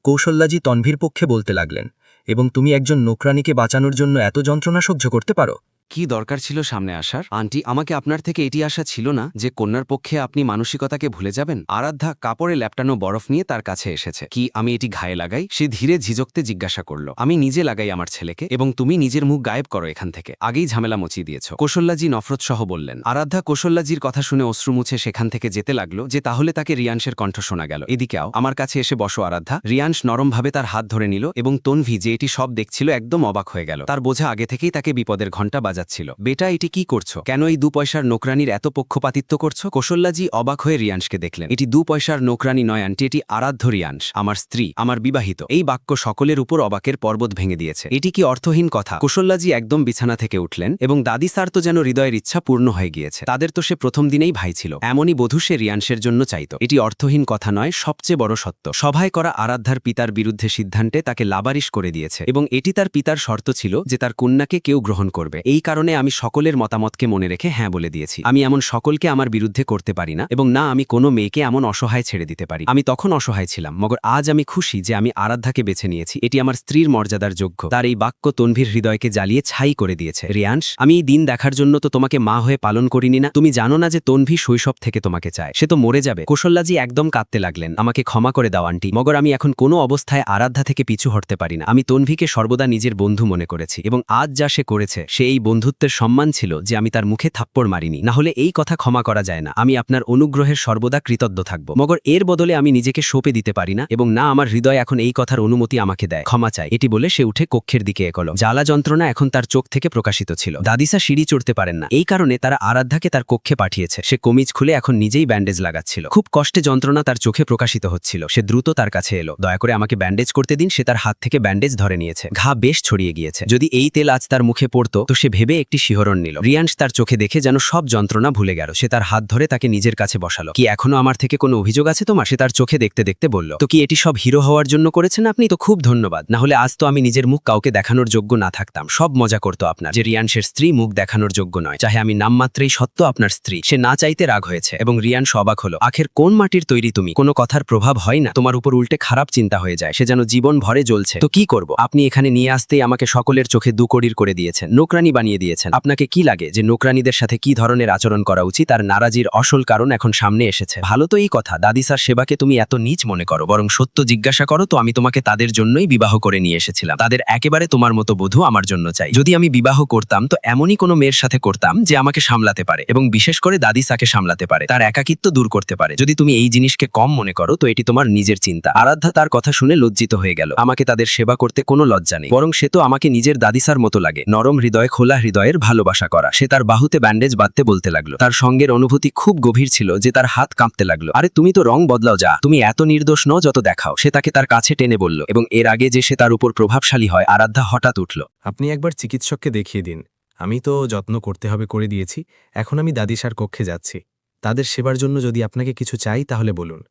কৌশল্যাজি তন্ভীর পক্ষে বলতে লাগলেন, এবং তুমি একজন নোকরানিকে বাঁচানোর জন্য এত যন্ত্রণা সহ্য করতে পারো?
কি দরকার ছিল সামনে আসার? আন্টি, আমাকে আপনার থেকে এটি আশা ছিল না যে কন্যার পক্ষে আপনি মানসিকতাকে ভুলে যাবেন। আরাধ্যা কাপড়ে ল্যাপটানো বরফ নিয়ে তার কাছে এসেছে। কি আমি এটি ঘায়ে লাগাই? সে ধীরে ঝিঝকতে জিজ্ঞাসা করল। আমি নিজে লাগাই আমার ছেলেকে, এবং তুমি নিজের মুখ গায়েব করো এখান থেকে। আগেই ঝামেলা মচিয়ে দিয়েছ। কৌশল্যাজি নফরত সহ বললেন। আরাধ্যা কৌশল্যাজির কথা শুনে অশ্রু মুছে সেখান থেকে যেতে লাগলো, যে তাহলে তাকে রিয়াংশের কণ্ঠ শোনা গেল। এদিকেও আমার কাছে এসে বসো আরাধ্যা। রিয়াংশ নরমভাবে তার হাত ধরে নিল, এবং তনভি যে এটি সব দেখছিল একদম অবাক হয়ে গেল। তার বোঝা আগে থেকেই তাকে বিপদের ঘণ্টা বাজাচ্ছিল। বেটা, এটি কি করছো? কেন এই 2 পয়সার নোকরানির এত পক্ষপাতিত্ব করছো? কৌশল্যাজি অবাক হয়ে রিয়াংশকে দেখলেন। এটি 2 পয়সার নোকরানি নয় আন্টি, এটি আরাধ্য রিয়াংশ, আমার স্ত্রী, আমার বিবাহিত। এই বাক্য সকলের উপর অবাকের পর্বত ভেঙে দিয়েছে। এটি কি অর্থহীন কথা? কৌশল্যাজি একদম বিছানা থেকে উঠলেন, এবং দাদি স্যার তো যেন হৃদয়ের ইচ্ছা পূর্ণ হয়ে গিয়েছে। তাদের তো সে প্রথম দিনেই ভাই ছিল, এমনই বধূ সে রিয়াংশের জন্য চাইত। এটি অর্থহীন কথা নয়, সবচেয়ে বড় সত্য। সভায় করা আরাধ্যার পিতার বিরুদ্ধে সিদ্ধান্তে তাকে লাবারিশ করে দিয়েছে, এবং এটি তার পিতার শর্ত ছিল যে তার কন্যাকে কেউ গ্রহণ করবে। এই কারণে আমি সকলের মতামতকে মনে রেখে হ্যাঁ বলে দিয়েছি। আমি এমন সকলকে আমার বিরুদ্ধে করতে পারি না, এবং না আমি কোনো মেয়েকে এমন অসহায় ছেড়ে দিতে পারি। আমি তখন অসহায় ছিলাম, মগর আজ আমি খুশি যে আমি আরাধ্যাকে বেছে নিয়েছি। এটি আমার স্ত্রীর মর্যাদার যোগ্য। তার এই বাক্য তনভীর হৃদয়কে জ্বালিয়ে ছাই করে দিয়েছে। রিয়াংশ, আমি এই দিন দেখার জন্য তো তোমাকে মা হয়ে পালন করিনি না? তুমি জানো না যে তনভি শৈশব থেকে তোমাকে চায়? সে তো মরে যাবে। কৌশল্যাজি একদম কাঁদতে লাগলেন। আমাকে ক্ষমা করে দাও আন্টি, মগর আমি এখন কোনো অবস্থায় আরাধ্যা থেকে পিছু হটতে পারি না। আমি তনভিকে সর্বদা নিজের বন্ধু মনে করেছি, এবং আজ যা সে করেছে সে এই বন্ধুত্বের সম্মান ছিল যে আমি তার মুখে থাপ্পড় মারিনি। না হলে এই কথা ক্ষমা করা যায় না। আমি আপনার অনুগ্রহের সর্বদা কৃতজ্ঞ থাকব, মগর এর বদলে আমি নিজেকে সঁপে দিতে পারি না, এবং না আমার হৃদয় এখন এই কথার অনুমতি আমাকে দেয়। ক্ষমা চাই। এটি বলে সে উঠে কক্ষের দিকে এগোল। জ্বালা যন্ত্রণা এখন তার চোখ থেকে প্রকাশিত ছিল। দাদিসা সিঁড়ি চড়তে পারেন না, এই কারণে তারা আরাধ্যাকে তার কক্ষে পাঠিয়েছে। সে কমিজ খুলে এখন নিজেই ব্যান্ডেজ লাগাচ্ছিল। খুব কষ্টে যন্ত্রণা তার চোখে প্রকাশিত হচ্ছিল। সে দ্রুত তার কাছে এলো। দয়া করে আমাকে ব্যান্ডেজ করতে দিন। সে তার হাত থেকে ব্যান্ডেজ ধরে নিয়েছে। ঘা বেশ ছড়িয়ে গিয়েছে। যদি এই তেল আজ তার মুখে পড়তো তো সে ভেবে একটি শিহরণ নিল। রিয়াংশ তার চোখে দেখে যেন সব যন্ত্রণা ভুলে গেল। সে তার হাত ধরে তাকে নিজের কাছে বসালো। কি এখনো আমার থেকে কোনো অভিযোগ আছে তোমার? সে তার চোখে দেখতে দেখতে বলল। তো কি এটি সব হিরো হওয়ার জন্য করেছেন আপনি? তো খুব ধন্যবাদ। না হলে আজ তো আমি নিজের মুখ কাউকে দেখানোর যোগ্য না থাকতাম। সব মজা করতো আপনার যে রিয়াংশের স্ত্রী মুখ দেখানোর যোগ্য নয়, চাহে আমি নামমাত্রেই সত্য আপনার স্ত্রী। সে না চাইতে রাগ হয়েছে, এবং রিয়াংশ অবাক হলো। আখের কোন মাটির তৈরি তুমি? কোনো কথার প্রভাব হয় না তোমার উপর, উল্টে খারাপ চিন্তা হয়ে যায়। সে যেন জীবন ভরে জ্বলছে। তো কি করব? আপনি এখানে নিয়ে আসতেই আমাকে সকলের চোখে দুকড়ির করে দিয়েছেন, নোকরানি বানিয়ে দিয়েছেন। আপনাকে কি লাগে যে নোকরানিদের সাথে কি ধরনের আচরণ করা উচিত? তার নারাজির আসল কারণ এখন সামনে এসেছে। ভালো তো এই কথা, দাদিসার সেবাকে তুমি এত নীচ মনে করো। বরং সত্য জিজ্ঞাসা করো তো আমি তোমাকে তাদের জন্যই বিবাহ করে নিয়ে এসেছিলাম। তাদের একেবারে তোমার মতো বধূ আমার জন্য চাই। যদি আমি বিবাহ করতাম তো এমনই কোনো মেয়ের সাথে করতাম যে আমাকে সামলাতে পারে, এবং বিশেষ করে দাদিসাকে সামলাতে পারে, তার একাকিত্ব দূর করতে পারে। যদি তুমি এই জিনিসকে কম মনে করো তো এটি তোমার নিজের চিন্তা। আরাধ্যা তার কথা শুনে লজ্জিত হয়ে গেল। আমাকে তাদের সেবা করতে কোনো লজ্জা নেই, বরং সে তো আমাকে নিজের দাদিসার মতো লাগে। নরম হৃদয়, খোলা হৃদয়ের ভালোবাসা করা। সে তার বাহুতে ব্যান্ডেজ বাঁধতে বলতে লাগলো। তার সঙ্গের অনুভূতি খুব গভীর ছিল যে তার হাত কাঁপতে লাগলো। আরে তুমি তো রং বদলাও, যা, তুমি এত নির্দোষ নও যত দেখাও। সে তাকে তার কাছে টেনে বলল, এবং এর আগে যে সে তার উপর প্রভাবশালী হয়, আরাধ্যা হঠাৎ উঠল।
আপনি একবার চিকিৎসককে দেখিয়ে দিন। আমি তো যত্ন করতে হবে করে দিয়েছি। এখন আমি দাদিসার কক্ষে যাচ্ছি। তাদের সেবার জন্য যদি আপনাকে কিছু চাই তাহলে বলুন।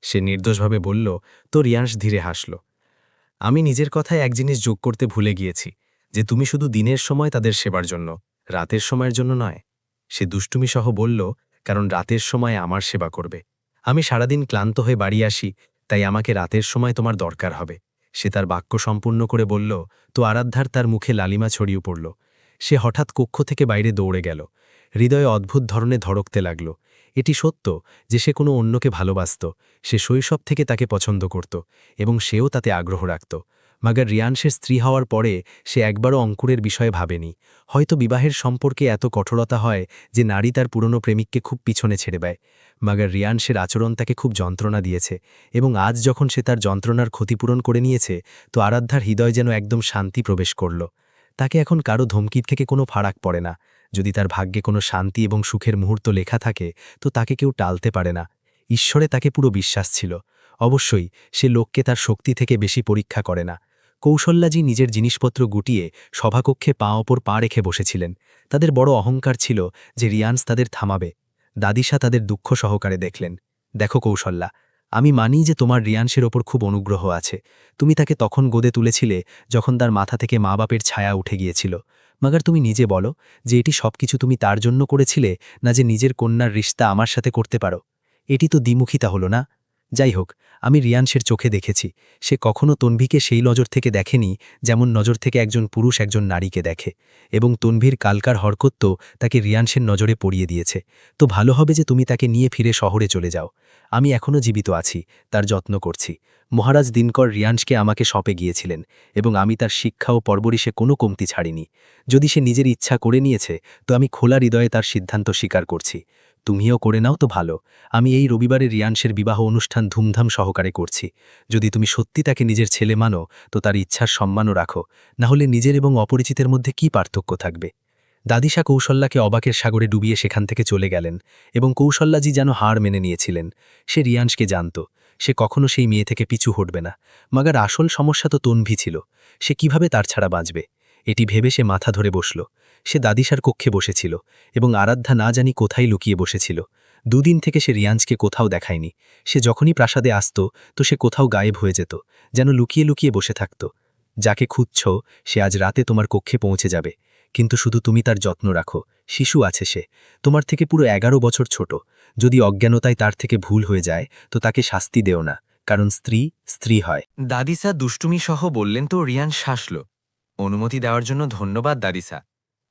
সে নির্দোষভাবে বলল। তো রিয়াংশ ধীরে হাসল। আমি নিজের কথায় এক জিনিস যোগ করতে ভুলে গিয়েছি, যে তুমি শুধু দিনের সময় তাদের সেবার জন্য, রাতের সময়ের জন্য নয়। সে দুষ্টুমি সহ বলল, কারণ রাতের সময় আমার সেবা করবে। আমি সারাদিন ক্লান্ত হয়ে বাড়ি আসি, তাই আমাকে রাতের সময় তোমার দরকার হবে। সে তার বাক্য সম্পূর্ণ করে বলল। তো আরাধ্যার তার মুখে লালিমা ছড়িয়ে পড়ল। সে হঠাৎ কক্ষ থেকে বাইরে দৌড়ে গেল। হৃদয়ে অদ্ভুত ধরনের ধড়কতে লাগল। এটি সত্য যে সে কোনো অন্যকে ভালোবাসত। সে শৈশব থেকে তাকে পছন্দ করত, এবং সেও তাতে আগ্রহ রাখত। মাগার রিয়াংশের স্ত্রী হওয়ার পরে সে একবারও অঙ্কুরের বিষয়ে ভাবেনি। হয়তো বিবাহের সম্পর্কে এত কঠোরতা হয় যে নারী তার পুরনো প্রেমিককে খুব পিছনে ছেড়ে দেয়। মাগার রিয়াংশের আচরণ তাকে খুব যন্ত্রণা দিয়েছে, এবং আজ যখন সে তার যন্ত্রণার ক্ষতিপূরণ করে নিয়েছে তো আরাধ্যার হৃদয় যেন একদম শান্তি প্রবেশ করল। তাকে এখন কারো ধমকির থেকে কোনো ফারাক পড়ে না। যদি তার ভাগ্যে কোনো শান্তি এবং সুখের মুহূর্ত লেখা থাকে তো তাকে কেউ টালতে পারে না। ঈশ্বরে তাকে পুরো বিশ্বাস ছিল। অবশ্যই সে লোককে তার শক্তি থেকে বেশি পরীক্ষা করে না। কৌশল্যাজি নিজের জিনিসপত্র গুটিয়ে সভাকক্ষে পা ওপর পা রেখে বসেছিলেন। তাদের বড় অহংকার ছিল যে রিয়াংশ তাদের থামাবে। দাদিসা তাদের দুঃখ সহকারে দেখলেন। দেখো কৌশল্যা, আমি মানি যে তোমার রিয়াংশের ওপর খুব অনুগ্রহ আছে। তুমি তাকে তখন গোদে তুলেছিলে যখন তার মাথা থেকে মা বাপের ছায়া উঠে গিয়েছিল। মাগার তুমি নিজে বলো যে এটি সবকিছু তুমি তার জন্য করেছিলে, না যে নিজের কন্যার রিশতা আমার সাথে করতে পারো। এটি তো দ্বিমুখিতা হলো না?
যাই হোক, আমি রিয়াংশের চোখে দেখেছি সে কখনো তন্ভীকে সেই নজর থেকে দেখেনি যেমন নজর থেকে একজন পুরুষ একজন নারীকে দেখে, এবং তন্ভীর কালকার হরকত তাকে রিয়াংশের নজরে পড়িয়ে দিয়েছে। তো ভালো হবে যে তুমি তাকে নিয়ে ফিরে শহরে চলে যাও। আমি এখনও জীবিত আছি, তার যত্ন করছি। মহারাজ দিনকর রিয়াংশকে আমাকে সঁপে গিয়েছিলেন, এবং আমি তার শিক্ষা ও পরবরিশে কোনো কমতি ছাড়িনি। যদি সে নিজের ইচ্ছা করে নিয়েছে তো আমি খোলা হৃদয়ে তার সিদ্ধান্ত স্বীকার করছি। তুমিও করে নাও তো ভালো। আমি এই রবিবারে রিয়াংশের বিবাহ অনুষ্ঠান ধুমধাম সহকারে করছি। যদি তুমি সত্যি তাকে নিজের ছেলে মানো তো তার ইচ্ছার সম্মানও রাখো, না হলে নিজের এবং অপরিচিতের মধ্যে কি পার্থক্য থাকবে? দাদিসা কৌশল্যাকে অবাকের সাগরে ডুবিয়ে সেখান থেকে চলে গেলেন, এবং কৌশল্যাজি যেন হার মেনে নিয়েছিলেন। সে রিয়াংশকে জানত, সে কখনো সেই মেয়ে থেকে পিছু হটবে না। মাগার আসল সমস্যা তো তন্ভী ছিল, সে কিভাবে তার ছাড়া বাঁচবে? এটি ভেবে সে মাথা ধরে বসল। সে দাদিসার কক্ষে বসেছিল, এবং আরাধ্যা না জানি কোথায় লুকিয়ে বসেছিল। দুদিন থেকে সে রিয়াংশকে কোথাও দেখায়নি। সে যখনই প্রাসাদে আসত তো সে কোথাও গায়েব হয়ে যেত, যেন লুকিয়ে লুকিয়ে বসে থাকত। যাকে খুঁজছ সে আজ রাতে তোমার কক্ষে পৌঁছে যাবে, কিন্তু শুধু তুমি তার যত্ন রাখো। শিশু আছে সে, তোমার থেকে পুরো 11 বছর ছোট। যদি অজ্ঞানতায় তার থেকে ভুল হয়ে যায় তো তাকে শাস্তি দেও না, কারণ স্ত্রী স্ত্রী হয়।
দাদিসা দুষ্টুমি সহ বললেন তো রিয়াংশ হাসল। অনুমতি দেওয়ার জন্য ধন্যবাদ দাদিসা।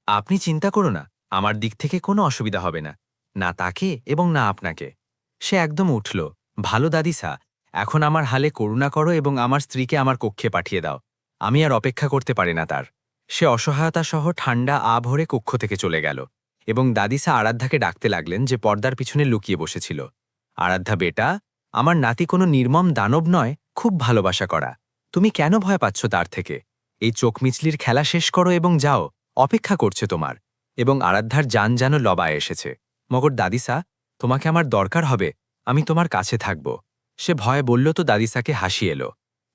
আপনি চিন্তা করো না, আমার দিক থেকে কোনো অসুবিধা হবে না, না তাকে এবং না আপনাকে। সে একদম উঠল। ভালো দাদিসা, এখন আমার হালে করুণা করো এবং আমার স্ত্রীকে আমার কক্ষে পাঠিয়ে দাও। আমি আর অপেক্ষা করতে পারি না তার। সে অসহায়তা সহ ঠান্ডা ভরে কক্ষ থেকে চলে গেল, এবং দাদিসা আরাধ্যাকে ডাকতে লাগলেন যে পর্দার পিছনে লুকিয়ে বসেছিল। আরাধ্যা বেটা, আমার নাতি কোনো নির্মম দানব নয়, খুব ভালোবাসা করা। তুমি কেন ভয় পাচ্ছ তার থেকে? এই চোখ মিচলির খেলা শেষ করো এবং যাও, অপেক্ষা করছে তোমার। এবং আরাধ্যার জান যেন লবায় এসেছে। মগর দাদিসা, তোমাকে আমার দরকার হবে, আমি তোমার কাছে থাকব। সে ভয়ে বলল তো দাদিসাকে হাসি এলো।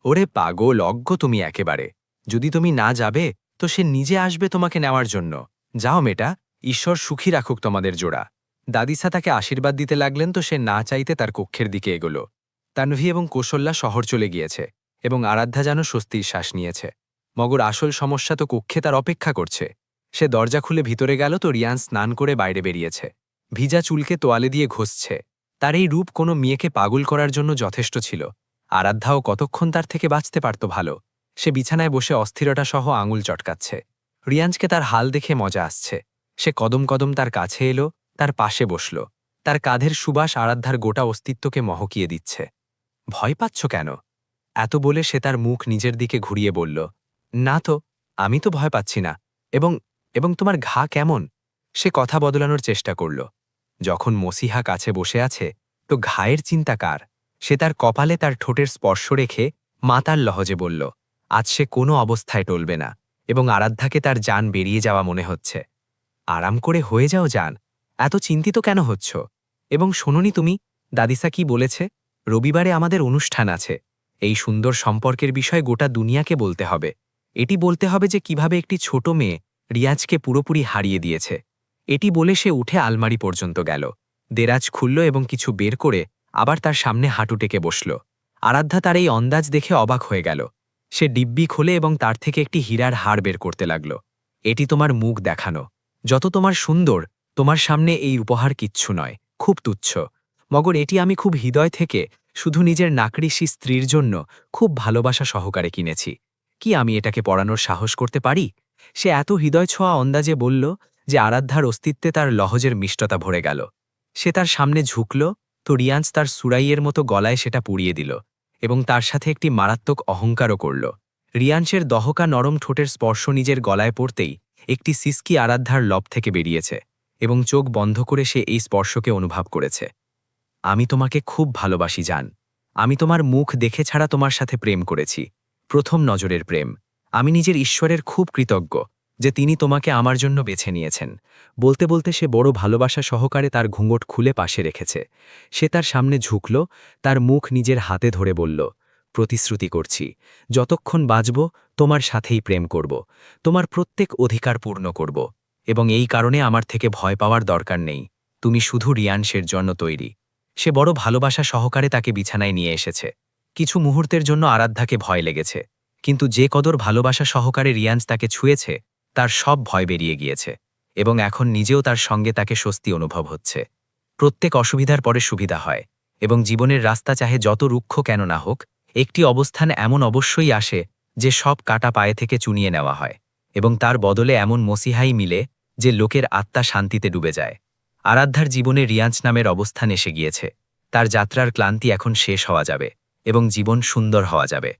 ওরে পাগল, অজ্ঞ তুমি একেবারে। যদি তুমি না যাবে তো সে নিজে আসবে তোমাকে নেওয়ার জন্য। যাও মেটা, ঈশ্বর সুখী রাখুক তোমাদের জোড়া। দাদিসা তাকে আশীর্বাদ দিতে লাগলেন তো সে না চাইতে তার কক্ষের দিকে এগোল। তানভী এবং কৌশল্যা শহর চলে গিয়েছে, এবং আরাধ্যা যেন স্বস্তির শ্বাস নিয়েছে। মগর আসল সমস্যা তো কক্ষে তার অপেক্ষা করছে। সে দরজা খুলে ভিতরে গেল তো রিয়ান স্নান করে বাইরে বেরিয়েছে। ভিজা চুলকে তোয়ালে দিয়ে ঘষছে। তার এই রূপ কোনো মেয়েকে পাগল করার জন্য যথেষ্ট ছিল। আরাধ্যাও কতক্ষণ তার থেকে বাঁচতে পারত ভালো। সে বিছানায় বসে অস্থিরতা সহ আঙুল চটকাচ্ছে। রিয়াঞ্জকে তার হাল দেখে মজা আসছে। সে কদম কদম তার কাছে এলো, তার পাশে বসল। তার কাঁধের সুবাস আরাধ্যার গোটা অস্তিত্বকে মহকিয়ে দিচ্ছে। ভয় পাচ্ছ কেন? এত বলে সে তার মুখ নিজের দিকে ঘুরিয়ে বলল, না তো, আমি তো ভয় পাচ্ছি না। এবং এবং তোমার ঘা কেমন? সে কথা বদলানোর চেষ্টা করল। যখন মসিহা কাছে বসে আছে তো ঘায়ের চিন্তা কার? সে তার কপালে তার ঠোঁটের স্পর্শ রেখে মাতার লহজে বলল, আজ সে কোনো অবস্থায় টলবে না। এবং আরাধ্যাকে তার জান বেরিয়ে যাওয়া মনে হচ্ছে। আরাম করে হয়ে যাও জান, এত চিন্তিত কেন হচ্ছ? এবং শোনোনি তুমি, দাদিসা কি বলেছে? রবিবারে আমাদের অনুষ্ঠান আছে। এই সুন্দর সম্পর্কের বিষয় গোটা দুনিয়াকে বলতে হবে। এটি বলতে হবে যে কিভাবে একটি ছোট মেয়ে রিয়াজকে পুরোপুরি হারিয়ে দিয়েছে। এটি বলে সে উঠে আলমারি পর্যন্ত গেল, দেরাজ খুলল এবং কিছু বের করে আবার তার সামনে হাঁটু টেকে বসল। আরাধ্যা তার এই অন্দাজ দেখে অবাক হয়ে গেল। সে ডিব্বি খোলে এবং তার থেকে একটি হীরার হার বের করতে লাগল। এটি তোমার মুখ দেখানো। যত তোমার সুন্দর, তোমার সামনে এই উপহার কিচ্ছু নয়, খুব তুচ্ছ। মগর এটি আমি খুব হৃদয় থেকে শুধু নিজের নাকরিসী স্ত্রীর জন্য খুব ভালোবাসা সহকারে কিনেছি। কি আমি এটাকে পরানোর সাহস করতে পারি? সে এত হৃদয় ছোঁয়া অন্দাজে বলল যে আরাধ্যার অস্তিত্বে তার লহজের মিষ্টতা ভরে গেল। সে তার সামনে ঝুঁকল তো রিয়াঞ্জ তার সুরাইয়ের মতো গলায় সেটা পুড়িয়ে দিল, এবং তার সাথে একটি মারাত্মক অহংকারও করল। রিয়াঞ্চের দহকা নরম ঠোঁটের স্পর্শ নিজের গলায় পড়তেই একটি সিসকি আরাধ্যার লব থেকে বেরিয়েছে, এবং চোখ বন্ধ করে সে এই স্পর্শকে অনুভব করেছে। আমি তোমাকে খুব ভালোবাসি জান। আমি তোমার মুখ দেখে ছাড়া তোমার সাথে প্রেম করেছি, প্রথম নজরের প্রেম। আমি নিজের ঈশ্বরের খুব কৃতজ্ঞ যে তিনি তোমাকে আমার জন্য বেছে নিয়েছেন। বলতে বলতে সে বড় ভালোবাসা সহকারে তার ঘুঙট খুলে পাশে রেখেছে। সে তার সামনে ঝুঁকল, তার মুখ নিজের হাতে ধরে বলল, প্রতিশ্রুতি করছি, যতক্ষণ বাঁচব তোমার সাথেই প্রেম করব, তোমার প্রত্যেক অধিকার পূর্ণ করব, এবং এই কারণে আমার থেকে ভয় পাওয়ার দরকার নেই। তুমি শুধু রিয়াংশের জন্য তৈরি। সে বড় ভালোবাসা সহকারে তাকে বিছানায় নিয়ে এসেছে। কিছু মুহূর্তের জন্য আরাধ্যাকে ভয় লেগেছে, কিন্তু যে কদর ভালোবাসা সহকারে রিয়াঞ্জ তাকে ছুঁয়েছে তার সব ভয় বেরিয়ে গিয়েছে, এবং এখন নিজেও তার সঙ্গে তাকে স্বস্তি অনুভব হচ্ছে। প্রত্যেক অসুবিধার পরে সুবিধা হয়,
এবং জীবনের রাস্তা চাহে যত রুক্ষ কেন না হোক, একটি অবস্থান এমন অবশ্যই আসে যে সব কাটা পায়ে থেকে চুনিয়ে নেওয়া হয়, এবং তার বদলে এমন মসিহাই মিলে যে লোকের আত্মা শান্তিতে ডুবে যায়। আরাধ্যার জীবনে রিয়াঞ্চ নামের অবস্থান এসে গিয়েছে। তার যাত্রার ক্লান্তি এখন শেষ হওয়া যাবে এবং জীবন সুন্দর হওয়া যাবে।